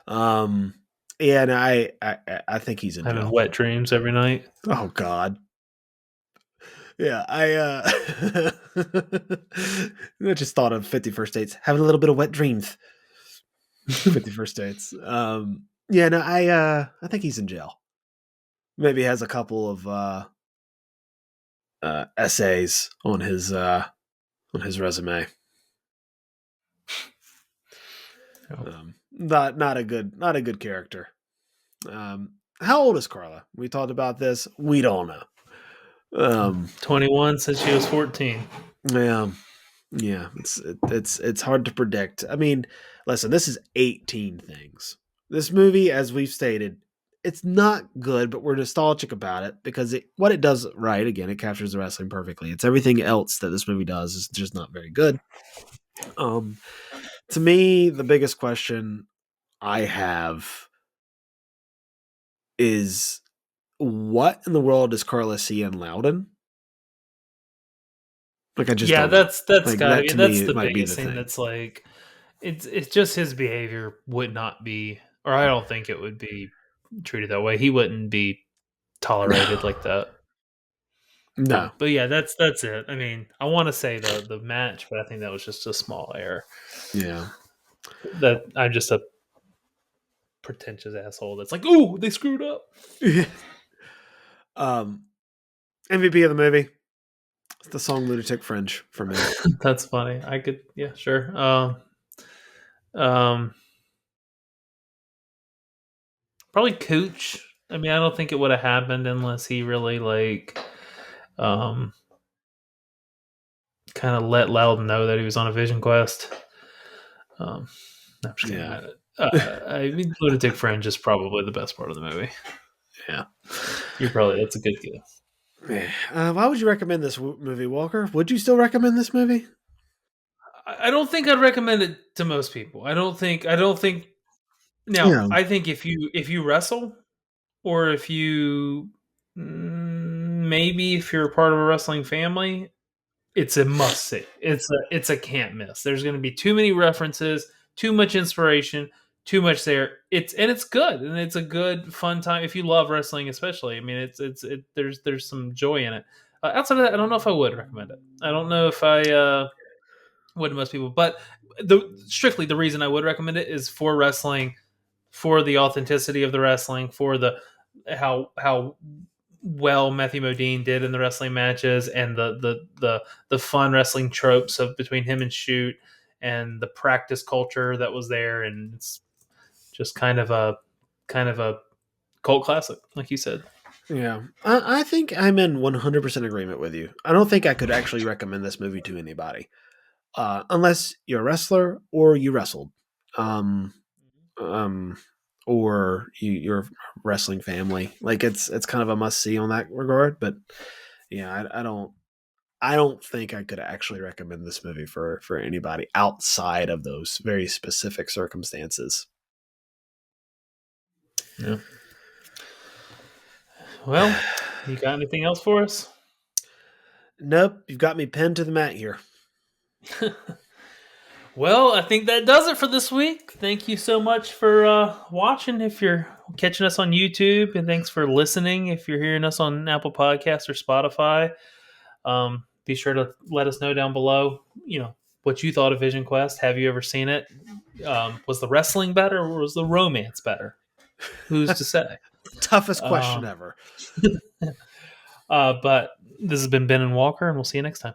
Um, yeah, and I think he's in having jail. wet dreams every night. Oh God. Yeah, I just thought of 51st Dates, having a little bit of wet dreams. 51st Dates. Yeah, no, I think he's in jail. Maybe has a couple of essays on his resume. Not a good character. How old is Carla? We talked about this. We don't know. 21 since she was 14. Yeah, yeah. It's hard to predict. I mean, listen, this is 18 things. This movie, as we've stated, it's not good, but we're nostalgic about it because what it does right, again, it captures the wrestling perfectly. It's everything else that this movie does is just not very good. Um, to me, the biggest question I have is what in the world does Carla see in Loudon? Like, I just Yeah, don't know. that's Like, gotta that be to me that's it the might be the biggest thing. thing. That's like it's just his behavior would not be, or I don't think it would be treated that way. He wouldn't be tolerated like that. No. But yeah, that's it. I mean, I want to say the match, but I think that was just a small error. Yeah. That I'm just a pretentious asshole that's like, "Ooh, they screwed up." um, MVP of the movie. It's the song "Lunatic Fringe" for me. That's funny. I could, yeah, sure. Um, Probably Cooch. I mean, I don't think it would have happened unless he really um, kind of let Loudon know that he was on a vision quest. No, I'm just kidding. Yeah. I mean, Lunatic Fringe is probably the best part of the movie. Yeah. That's a good guess. Why would you recommend this movie, Walker? Would you still recommend this movie? I don't think I'd recommend it to most people. I don't think. Now, Yeah. I think if you wrestle, or if you maybe if you're a part of a wrestling family, it's a must see. It's a can't miss. There's going to be too many references, too much inspiration, too much there. It's good, and it's a good fun time if you love wrestling, especially. I mean, there's some joy in it. Outside of that, I don't know if I would recommend it. I don't know if I would to most people, but strictly the reason I would recommend it is for wrestling, for the authenticity of the wrestling, for the how well Matthew Modine did in the wrestling matches, and the fun wrestling tropes of between him and Shoot, and the practice culture that was there, and it's just kind of a cult classic, like you said. Yeah. I think I'm in 100% agreement with you. I don't think I could actually recommend this movie to anybody, unless you're a wrestler or you wrestled. Um, um, or you're a wrestling family. Like it's kind of a must see on that regard. But yeah, I don't think I could actually recommend this movie for anybody outside of those very specific circumstances. Yeah. Well, you got anything else for us? Nope, you've got me pinned to the mat here. Well, I think that does it for this week. Thank you so much for watching if you're catching us on YouTube, and thanks for listening if you're hearing us on Apple Podcasts or Spotify. Be sure to let us know down below, what you thought of Vision Quest. Have you ever seen it? Was the wrestling better or was the romance better? Who's to say? Toughest question ever. But this has been Ben and Walker, and we'll see you next time.